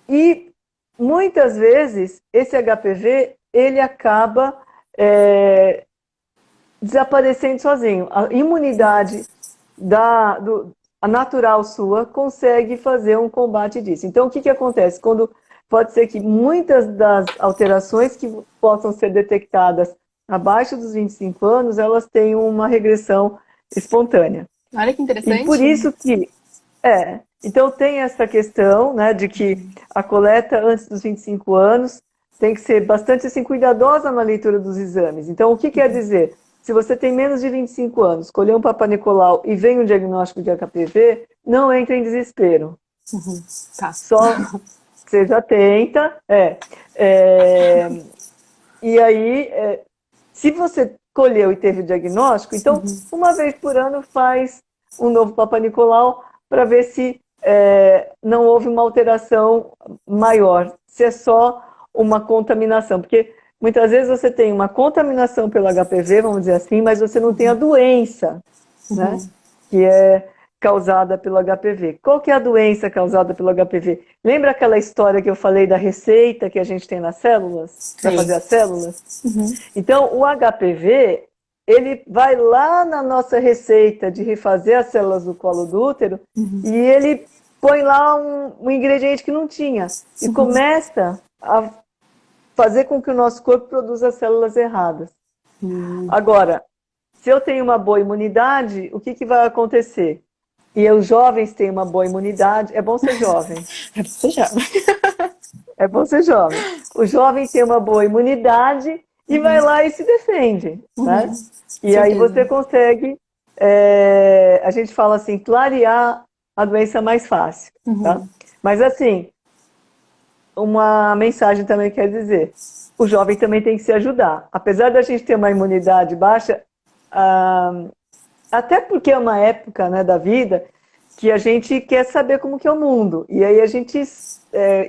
E muitas vezes esse HPV ele acaba desaparecendo sozinho. A imunidade a natural sua consegue fazer um combate disso. Então o que acontece? Pode ser que muitas das alterações que possam ser detectadas abaixo dos 25 anos, elas tenham uma regressão espontânea. Olha que E por interessante. isso que então tem essa questão, né, de que a coleta antes dos 25 anos tem que ser bastante assim, cuidadosa na leitura dos exames. Então, o que quer dizer? Se você tem menos de 25 anos, escolheu um Papa Nicolau e vem um diagnóstico de HPV, não entre em desespero. Tá. Só seja atenta. E aí, se você colheu e teve o diagnóstico, então, uma vez por ano faz um novo Papa Nicolau para ver se não houve uma alteração maior, se é só uma contaminação, porque muitas vezes você tem uma contaminação pelo HPV, vamos dizer assim, mas você não tem a doença, né, que é causada pelo HPV. Qual que é a doença causada pelo HPV? Lembra aquela história que eu falei da receita que a gente tem nas células, para fazer as células? Então, o HPV, ele vai lá na nossa receita de refazer as células do colo do útero e ele põe lá um ingrediente que não tinha e começa a fazer com que o nosso corpo produza células erradas. Agora, se eu tenho uma boa imunidade, o que vai acontecer? E os jovens têm uma boa imunidade, é bom ser jovem. É bom ser jovem. É bom ser jovem. O jovem tem uma boa imunidade e vai lá e se defende, né? E aí você consegue, a gente fala assim, clarear a doença mais fácil, tá? Mas assim, uma mensagem também quer dizer, o jovem também tem que se ajudar. Apesar da gente ter uma imunidade baixa, até porque é uma época, né, da vida que a gente quer saber como que é o mundo. E aí a gente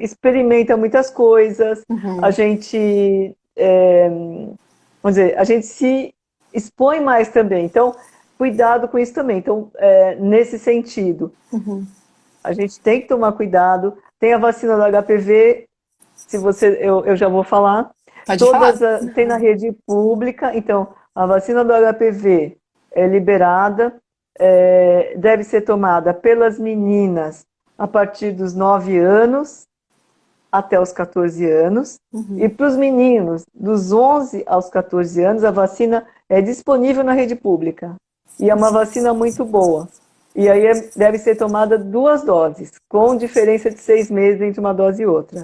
experimenta muitas coisas, a gente, vamos dizer, a gente se expõe mais também. Então, cuidado com isso também. Então, nesse sentido, a gente tem que tomar cuidado. Tem a vacina do HPV, eu já vou falar. Pode falar. Tem na rede pública, então a vacina do HPV é liberada, deve ser tomada pelas meninas a partir dos 9 anos até os 14 anos. E para os meninos, dos 11 aos 14 anos, a vacina é disponível na rede pública. E é uma vacina muito boa. E aí deve ser tomada 2 doses, com diferença de 6 meses entre uma dose e outra.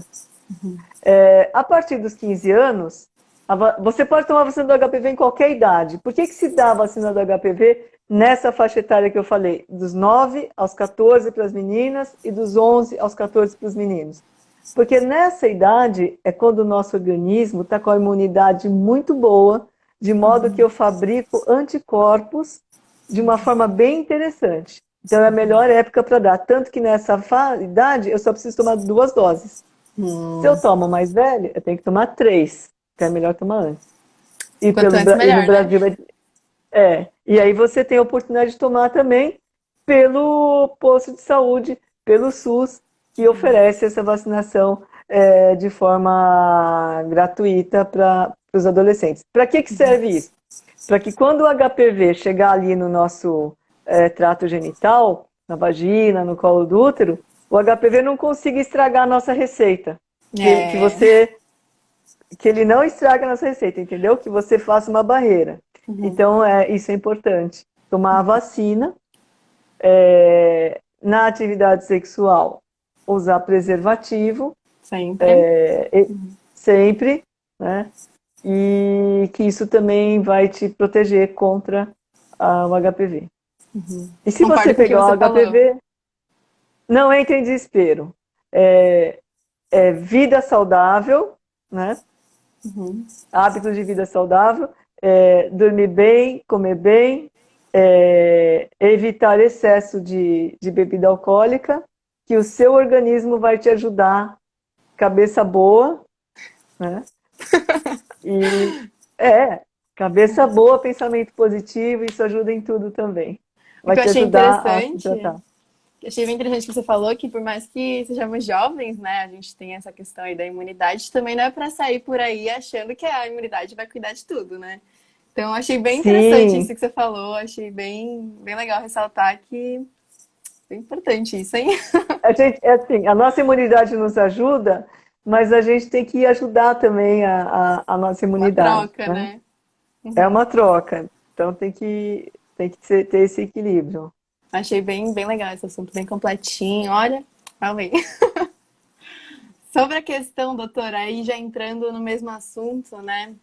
A partir dos 15 anos, Você pode tomar a vacina do HPV em qualquer idade. Por que se dá a vacina do HPV nessa faixa etária que eu falei? Dos 9 aos 14 para as meninas e dos 11 aos 14 para os meninos. Porque nessa idade é quando o nosso organismo está com a imunidade muito boa, de modo que eu fabrico anticorpos de uma forma bem interessante. Então é a melhor época para dar. Tanto que nessa idade eu só preciso tomar 2 doses. Se eu tomo mais velho, eu tenho que tomar 3. Então é melhor tomar antes. E, Quanto antes, melhor, no Brasil né? E aí você tem a oportunidade de tomar também pelo posto de saúde, pelo SUS, que oferece essa vacinação de forma gratuita para os adolescentes. Para que serve isso? Para que quando o HPV chegar ali no nosso trato genital, na vagina, no colo do útero, o HPV não consiga estragar a nossa receita. Que ele não estraga a nossa receita, entendeu? Que você faça uma barreira. Então, isso é importante. Tomar a vacina, na atividade sexual, usar preservativo. Sempre, né? E que isso também vai te proteger contra o HPV. E se Concordo você com o que pegar o você falou. HPV, não entre em desespero. Vida saudável, né? Hábitos de vida saudável, dormir bem, comer bem, evitar excesso de bebida alcoólica, que o seu organismo vai te ajudar, cabeça boa, né? Cabeça boa, pensamento positivo, isso ajuda em tudo também. O Vai que eu te achei ajudar a se interessante, tratar. achei bem interessante que você falou que por mais que sejamos jovens, né, a gente tem essa questão aí da imunidade, também não é para sair por aí achando que a imunidade vai cuidar de tudo, né? Então achei bem interessante Sim. isso que você falou, achei bem legal ressaltar que é importante isso, hein? Assim, a nossa imunidade nos ajuda, mas a gente tem que ajudar também a nossa Uma imunidade, troca, né? né? É uma troca, então tem que ter esse equilíbrio. Achei bem legal esse assunto, bem completinho. Olha, amei. Sobre a questão, doutora, aí já entrando no mesmo assunto, né?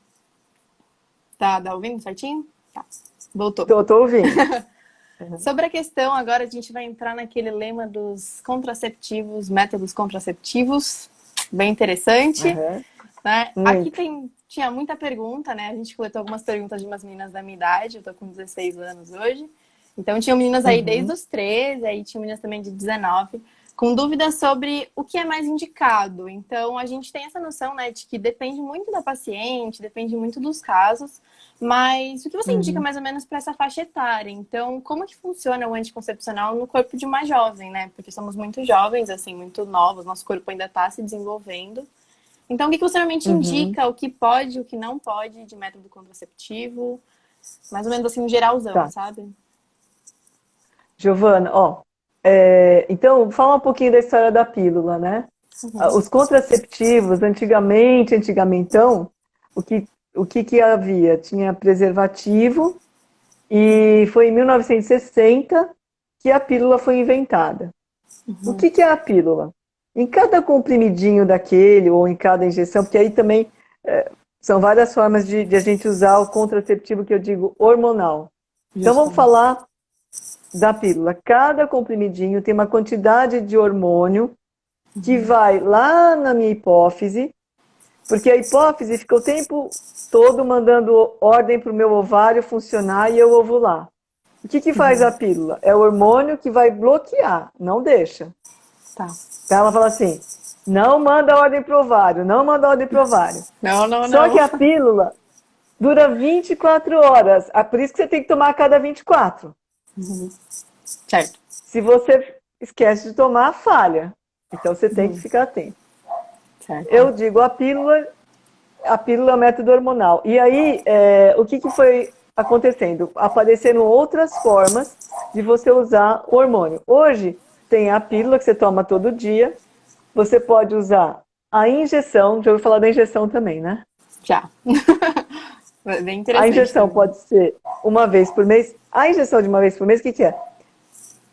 Tá ouvindo certinho? Tá. Voltou. Tô ouvindo. Sobre a questão, agora a gente vai entrar naquele lema dos contraceptivos, métodos contraceptivos. Bem interessante, né? Aqui tinha muita pergunta, né? A gente coletou algumas perguntas de umas meninas da minha idade, eu tô com 16 anos hoje. Então tinham meninas aí desde os 13, aí tinha meninas também de 19, com dúvidas sobre o que é mais indicado. Então a gente tem essa noção, né, de que depende muito da paciente, depende muito dos casos, mas o que você indica mais ou menos para essa faixa etária? Então, como que funciona o anticoncepcional no corpo de uma jovem, né? Porque somos muito jovens, assim, muito novos, nosso corpo ainda está se desenvolvendo. Então, o que você realmente indica, o que pode, o que não pode de método contraceptivo? Mais ou menos assim, um geralzão, Tá. sabe? Giovana, então, fala um pouquinho da história da pílula, né? Os contraceptivos, antigamentão, o que havia? Tinha preservativo e foi em 1960 que a pílula foi inventada. O que é a pílula? Em cada comprimidinho daquele, ou em cada injeção, porque aí também são várias formas de a gente usar o contraceptivo que eu digo hormonal. Então vamos falar da pílula. Cada comprimidinho tem uma quantidade de hormônio que vai lá na minha hipófise, porque a hipófise fica o tempo todo mandando ordem para o meu ovário funcionar e eu ovular. O que faz a pílula? É o hormônio que vai bloquear, não deixa. Tá. Então ela fala assim, não manda ordem para o ovário, não manda ordem para o ovário. Não. Só que a pílula dura 24 horas, por isso que você tem que tomar a cada 24. Certo. Se você esquece de tomar, falha. Então você tem que ficar atento. Certo. Eu digo a pílula é o método hormonal. E aí, o que foi acontecendo? Apareceram outras formas de você usar o hormônio. Hoje, tem a pílula que você toma todo dia. Você pode usar a injeção. Já ouviu falar da injeção também, né? Já. Bem interessante. A injeção também. pode ser uma vez por mês. A injeção de uma vez por mês, o que é?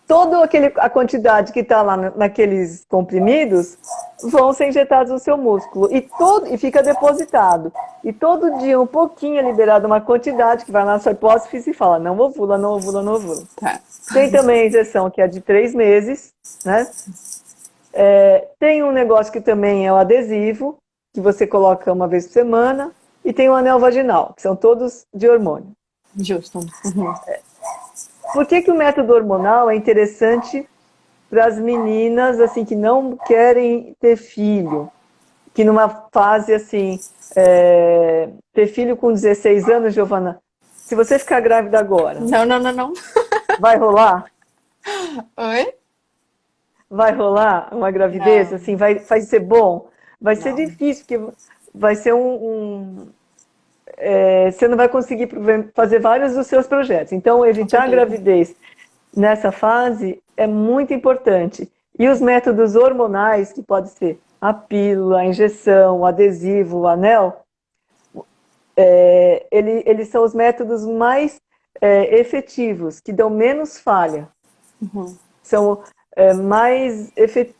Toda a quantidade que está lá naqueles comprimidos vão ser injetados no seu músculo e fica depositado. E todo dia um pouquinho é liberado uma quantidade que vai na sua hipófise e fala, não ovula, não ovula, não ovula. Tá. Tem também a injeção que é de 3 meses, né? Tem um negócio que também é o adesivo, que você coloca uma vez por semana, e tem o anel vaginal, que são todos de hormônio. Justo. Uhum. Por que o método hormonal é interessante para as meninas assim que não querem ter filho? Que numa fase assim, ter filho com 16 anos, Giovana, se você ficar grávida agora, Não, não, não, não. vai rolar? Oi? Vai rolar uma gravidez? Não, Assim, vai ser bom? Vai ser não. difícil, porque vai ser você não vai conseguir fazer vários dos seus projetos. Então, Com evitar a certeza. gravidez nessa fase é muito importante. E os métodos hormonais, que pode ser a pílula, a injeção, o adesivo, o anel, eles são os métodos mais efetivos, que dão menos falha. Uhum. São,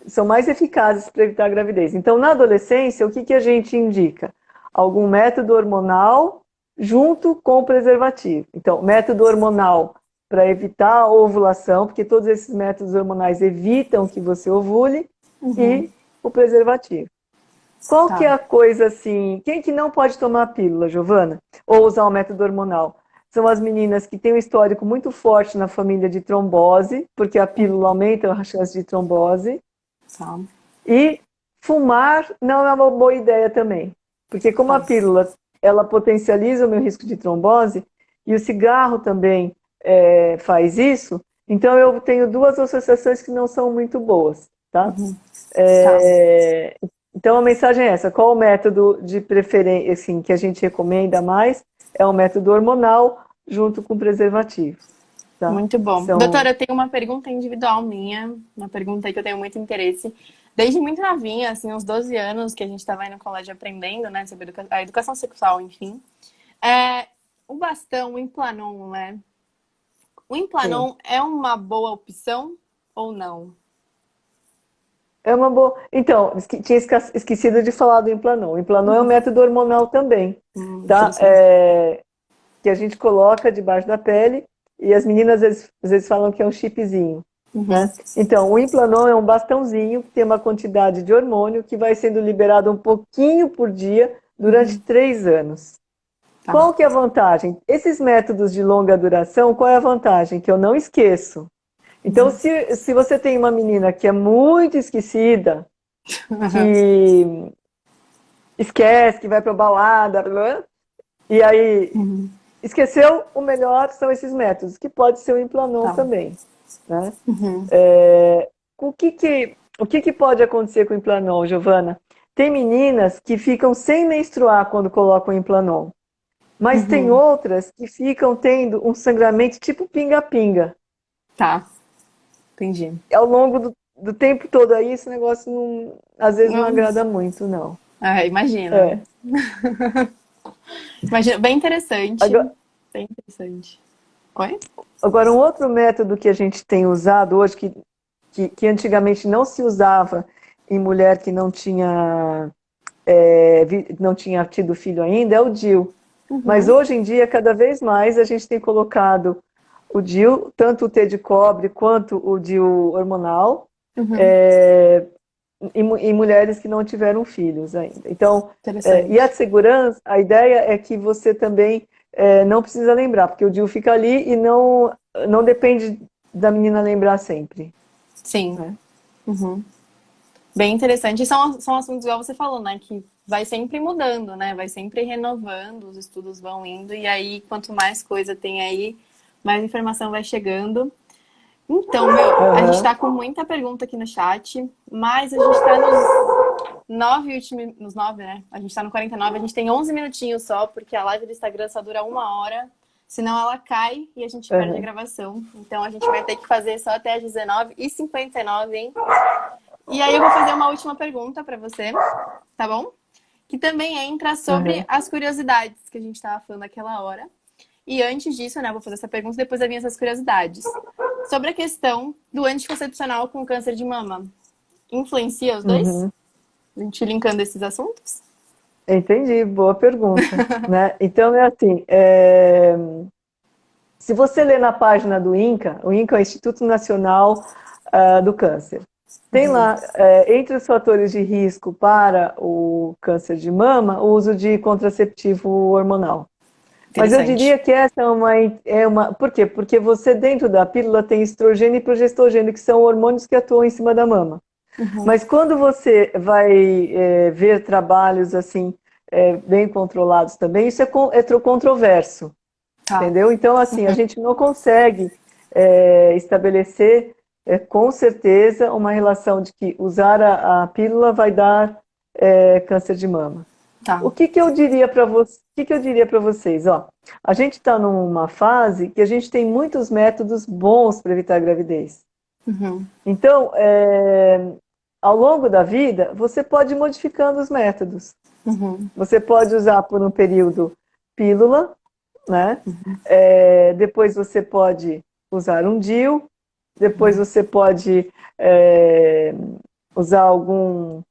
são mais eficazes para evitar a gravidez. Então, na adolescência, o que a gente indica? Algum método hormonal junto com o preservativo. Então, método hormonal para evitar a ovulação, porque todos esses métodos hormonais evitam que você ovule, e o preservativo. Qual que é Tá. a coisa assim? Quem que não pode tomar a pílula, Giovana? Ou usar o método hormonal? São as meninas que têm um histórico muito forte na família de trombose, porque a pílula aumenta a chance de trombose. Tá. E fumar não é uma boa ideia também, porque como a Tá. pílula ela potencializa o meu risco de trombose e o cigarro também faz isso, então eu tenho duas associações que não são muito boas, tá? Tá. Então a mensagem é essa: qual o método de preferência assim, que a gente recomenda mais? É o método hormonal junto com preservativo, tá? Muito bom. São Doutora, eu tenho uma pergunta individual minha, uma pergunta que eu tenho muito interesse. Desde muito novinha, assim, uns 12 anos, que a gente estava aí no colégio aprendendo, né, sobre a educação sexual, enfim. É, o bastão, o Implanon, né? O sim. Implanon é uma boa opção ou não? É uma boa. Então, tinha esquecido de falar do Implanon. O Implanon é um método hormonal também, tá? Interessante. Que a gente coloca debaixo da pele e as meninas às vezes falam que é um chipzinho, Uhum. né? Então, o Implanon é um bastãozinho que tem uma quantidade de hormônio que vai sendo liberado um pouquinho por dia durante 3 anos. Tá. Qual que é a vantagem? Esses métodos de longa duração, qual é a vantagem? Que eu não esqueço. Então, se você tem uma menina que é muito esquecida, que esquece, que vai para balada, blá, blá, e aí Uhum. esqueceu, o melhor são esses métodos, que pode ser o Implanon Tá. também, né? Uhum. O que pode acontecer com o Implanon, Giovana? Tem meninas que ficam sem menstruar quando colocam o Implanon, mas tem Uhum. outras que ficam tendo um sangramento tipo pinga-pinga. Tá. Entendi. Ao longo do tempo todo aí, esse negócio às vezes não Não. agrada muito, não. Ah, imagina. É. Imagina. Bem interessante. Agora, Bem interessante. Oi? agora, um outro método que a gente tem usado hoje, que antigamente não se usava em mulher que não tinha tido filho ainda, é o DIU. Mas Uhum. hoje em dia, cada vez mais, a gente tem colocado o DIU, tanto o T de cobre quanto o DIU hormonal, Uhum. em mulheres que não tiveram filhos ainda. Então, e a Interessante. segurança, a ideia é que você também não precisa lembrar, porque o DIU fica ali e não depende da menina lembrar sempre. Sim. Né? Uhum. Bem interessante. E são assuntos, igual você falou, né? Que vai sempre mudando, né? Vai sempre renovando, os estudos vão indo, e aí, quanto mais coisa tem aí, mais informação vai chegando. Então, a gente Uhum. tá com muita pergunta aqui no chat, mas a gente tá nos 9 últimos. Nos 9, né? A gente tá no 49, a gente tem 11 minutinhos só, porque a live do Instagram só dura 1 hora. Senão ela cai e a gente perde a Uhum. gravação. Então a gente vai ter que fazer só até as 19h59, hein? E aí eu vou fazer uma última pergunta para você, tá bom? Que também entra sobre Uhum. as curiosidades que a gente estava falando naquela hora. E antes disso, né, eu vou fazer essa pergunta e depois eu vinha essas curiosidades. Sobre a questão do anticoncepcional com câncer de mama. Influencia os dois? Uhum. A gente linkando esses assuntos? Entendi, boa pergunta, né? Então é assim, se você ler na página do INCA, o INCA é o Instituto Nacional do Câncer, tem Uhum. lá, entre os fatores de risco para o câncer de mama, o uso de contraceptivo hormonal. Mas eu Interessante. diria que essa é uma. Por quê? Porque você, dentro da pílula, tem estrogênio e progestogênio, que são hormônios que atuam em cima da mama. Uhum. Mas quando você vai ver trabalhos assim, bem controlados também, isso é controverso, Tá. entendeu? Então, assim, a gente não consegue estabelecer com certeza uma relação de que usar a pílula vai dar câncer de mama. Tá. O que que eu diria para vocês? O que que eu diria para vocês? Ó, a gente está numa fase que a gente tem muitos métodos bons para evitar a gravidez. Uhum. Então, ao longo da vida, você pode ir modificando os métodos. Uhum. Você pode usar por um período pílula, né? Depois você pode usar um DIU, depois você pode usar algum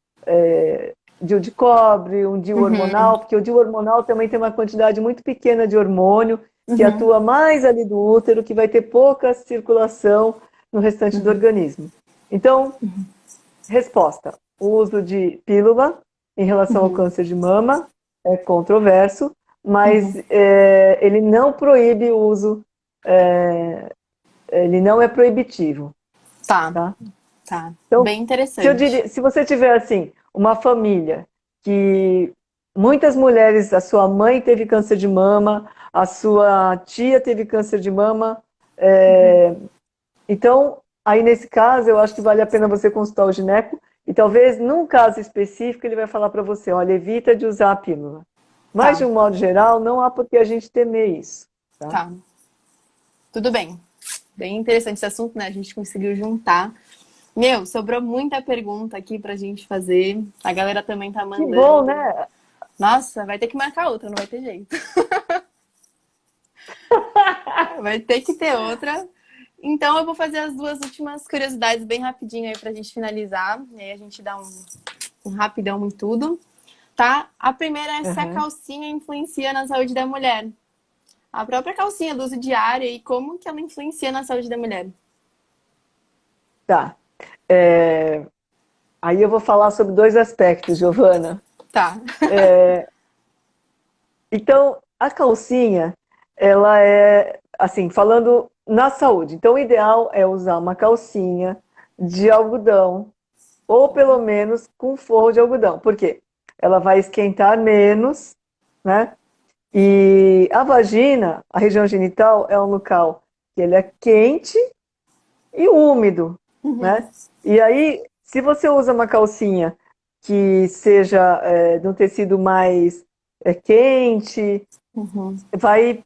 DIU de cobre, um DIU Uhum. hormonal, porque o DIU hormonal também tem uma quantidade muito pequena de hormônio que Uhum. atua mais ali do útero, que vai ter pouca circulação no restante do Uhum. organismo. Então, resposta: o uso de pílula em relação ao Uhum. câncer de mama é controverso, mas Uhum. ele não proíbe o uso, ele não é proibitivo, Tá. tá? Tá. Então, Bem interessante. se você tiver assim uma família que muitas mulheres, a sua mãe teve câncer de mama, a sua tia teve câncer de mama, então aí nesse caso eu acho que vale a pena você consultar o gineco e talvez num caso específico ele vai falar para você, olha, evita de usar a pílula. Mas de Tá. um modo geral não há por que a gente temer isso, tá? Tá. Tudo bem. Bem interessante esse assunto, né? A gente conseguiu juntar. Meu, sobrou muita pergunta aqui pra gente fazer. A galera também tá Que bom, mandando. né? Nossa, vai ter que marcar outra, não vai ter jeito. Vai ter que ter outra. Então eu vou fazer as duas últimas curiosidades bem rapidinho aí pra gente finalizar. E aí a gente dá um rapidão em tudo. Tá? A primeira é se a Uhum. calcinha influencia na saúde da mulher. A própria calcinha do uso diário e como que ela influencia na saúde da mulher. Tá. É, Aí eu vou falar sobre dois aspectos, Giovana. Tá. Então, a calcinha, ela é, assim, falando na saúde. Então, o ideal é usar uma calcinha de algodão, ou pelo menos com forro de algodão. Por quê? Ela vai esquentar menos, né? E a vagina, a região genital, é um local que ele é quente e úmido, Uhum. né? E aí, se você usa uma calcinha que seja de um tecido mais quente, Uhum. vai,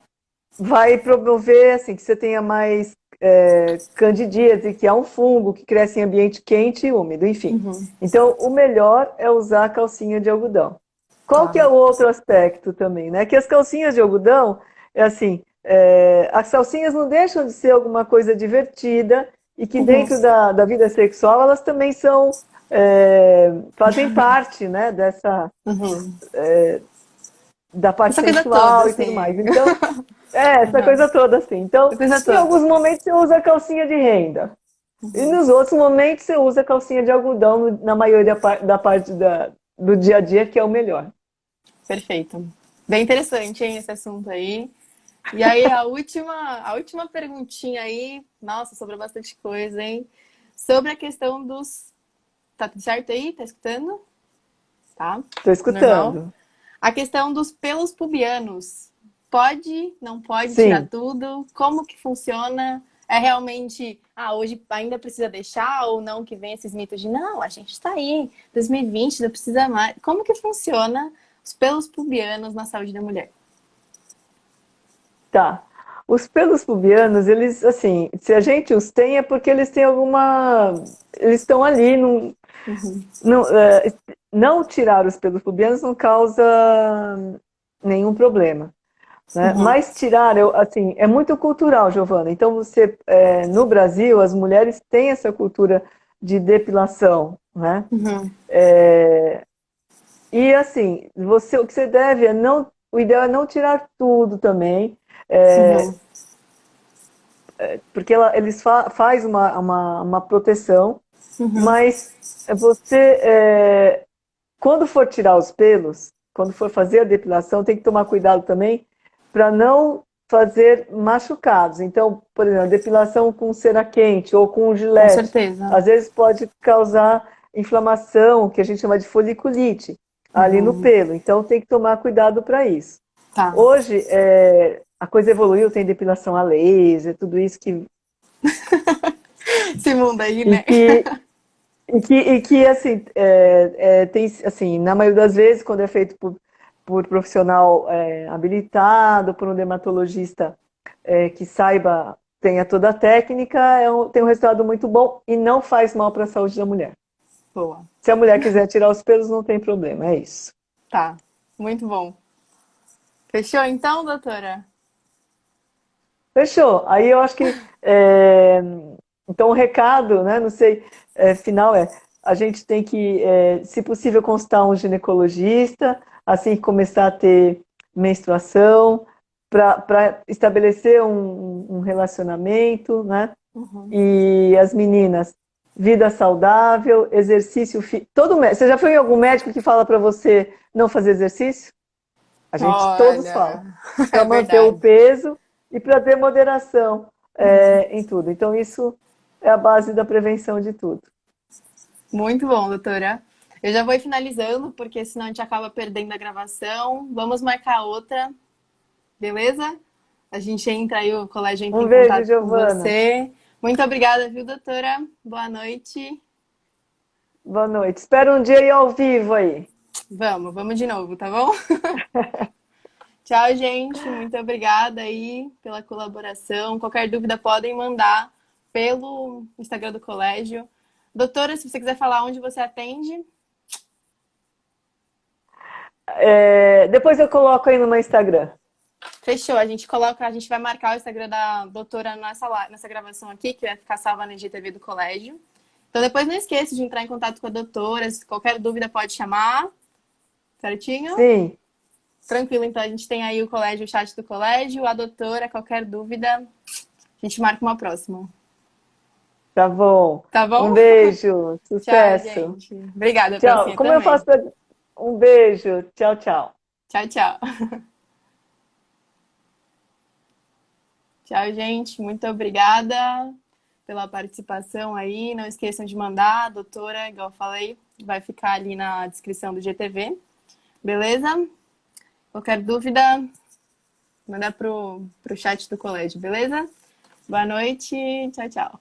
vai promover assim, que você tenha mais candidíase, que é um fungo que cresce em ambiente quente e úmido, enfim. Uhum. Então, o melhor é usar a calcinha de algodão. Qual Tá. que é o outro aspecto também, né? Que as calcinhas de algodão, é assim, as calcinhas não deixam de ser alguma coisa divertida e que Uhum. dentro da vida sexual elas também fazem parte, né, Uhum. da parte Essa coisa toda, sensual e tudo assim. mais. Então, essa Uhum. coisa toda assim. Então, Essa coisa em toda. alguns momentos você usa calcinha de renda. E nos outros momentos você usa calcinha de algodão na maioria da parte do dia a dia, que é o melhor. Perfeito. Bem interessante, hein, esse assunto aí. E aí, a última perguntinha aí. Nossa, sobrou bastante coisa, hein? Sobre a questão dos. Tá tudo certo aí? Tá escutando? Tá? Estou Normal? escutando. A questão dos pelos pubianos. Pode, não pode tirar Sim, tudo? Como que funciona? É realmente, hoje ainda precisa deixar ou não que vem esses mitos de não, a gente está aí, 2020, não precisa mais. Como que funciona os pelos pubianos na saúde da mulher? tá. Os pelos pubianos, eles, assim, se a gente os tem é porque eles têm alguma. Eles estão ali, Uhum, não, não tirar os pelos pubianos não causa nenhum problema. Né? uhum, Mas tirar, assim, é muito cultural, Giovana. Então, no Brasil, as mulheres têm essa cultura de depilação. né? Uhum. E assim, o que você deve é não, o ideal é não tirar tudo também, Uhum. porque eles faz uma proteção, Uhum. mas quando for tirar os pelos, quando for fazer a depilação, tem que tomar cuidado também para não fazer machucados. Então, por exemplo, a depilação com cera quente ou com Com gilete, certeza. às vezes pode causar inflamação, que a gente chama de foliculite, ali no Uhum. pelo. Então, tem que tomar cuidado para isso. Tá. Hoje, a coisa evoluiu, tem depilação a laser, tudo isso Esse mundo aí, e né? que e que assim, tem, assim, na maioria das vezes, quando é feito por profissional habilitado, por um dermatologista que saiba, tenha toda a técnica, tem um resultado muito bom e não faz mal para a saúde da mulher. Boa. Se a mulher quiser tirar os pelos, não tem problema, é isso. Tá. Muito bom. Fechou então, doutora? Fechou. Aí eu acho que. Então, o recado, né, não sei, final a gente tem que, se possível, consultar um ginecologista assim que começar a ter menstruação, para estabelecer um relacionamento, né? Uhum. E as meninas, vida saudável, exercício. Você já foi em algum médico que fala para você não fazer exercício? A gente todos falam. Olha, Para é manter o verdade. peso e para ter moderação Uhum. em tudo. Então, isso é a base da prevenção de tudo. Muito bom, doutora. Eu já vou ir finalizando, porque senão a gente acaba perdendo a gravação. Vamos marcar outra, beleza? A gente entra aí, o colégio entra Um em beijo, contato com Giovana. você. Muito obrigada, viu, doutora? Boa noite. Boa noite. Espero um dia ir ao vivo aí. Vamos de novo, tá bom? Tchau, gente. Muito obrigada aí pela colaboração. Qualquer dúvida podem mandar pelo Instagram do colégio. Doutora, se você quiser falar onde você atende, Depois eu coloco aí no meu Instagram. fechou. A gente coloca, a gente vai marcar o Instagram da doutora nessa gravação aqui, que vai ficar salva na IGTV do colégio. Então depois não esqueça de entrar em contato com a doutora. Se qualquer dúvida pode chamar, certinho? Sim, Tranquilo, então a gente tem aí o colégio, o chat do colégio, a doutora, qualquer dúvida, a gente marca uma próxima. tá bom. Tá Um bom? beijo, Tchau, sucesso. gente. Obrigada, Tchau. Francinha, Como eu faço também. pra... Um beijo. Tchau, tchau. Tchau, tchau. Tchau, gente. Muito obrigada pela participação aí. Não esqueçam de mandar, a doutora, igual eu falei, vai ficar ali na descrição do GTV. Beleza? Qualquer dúvida, manda pro chat do colégio, beleza? Boa noite. Tchau, tchau.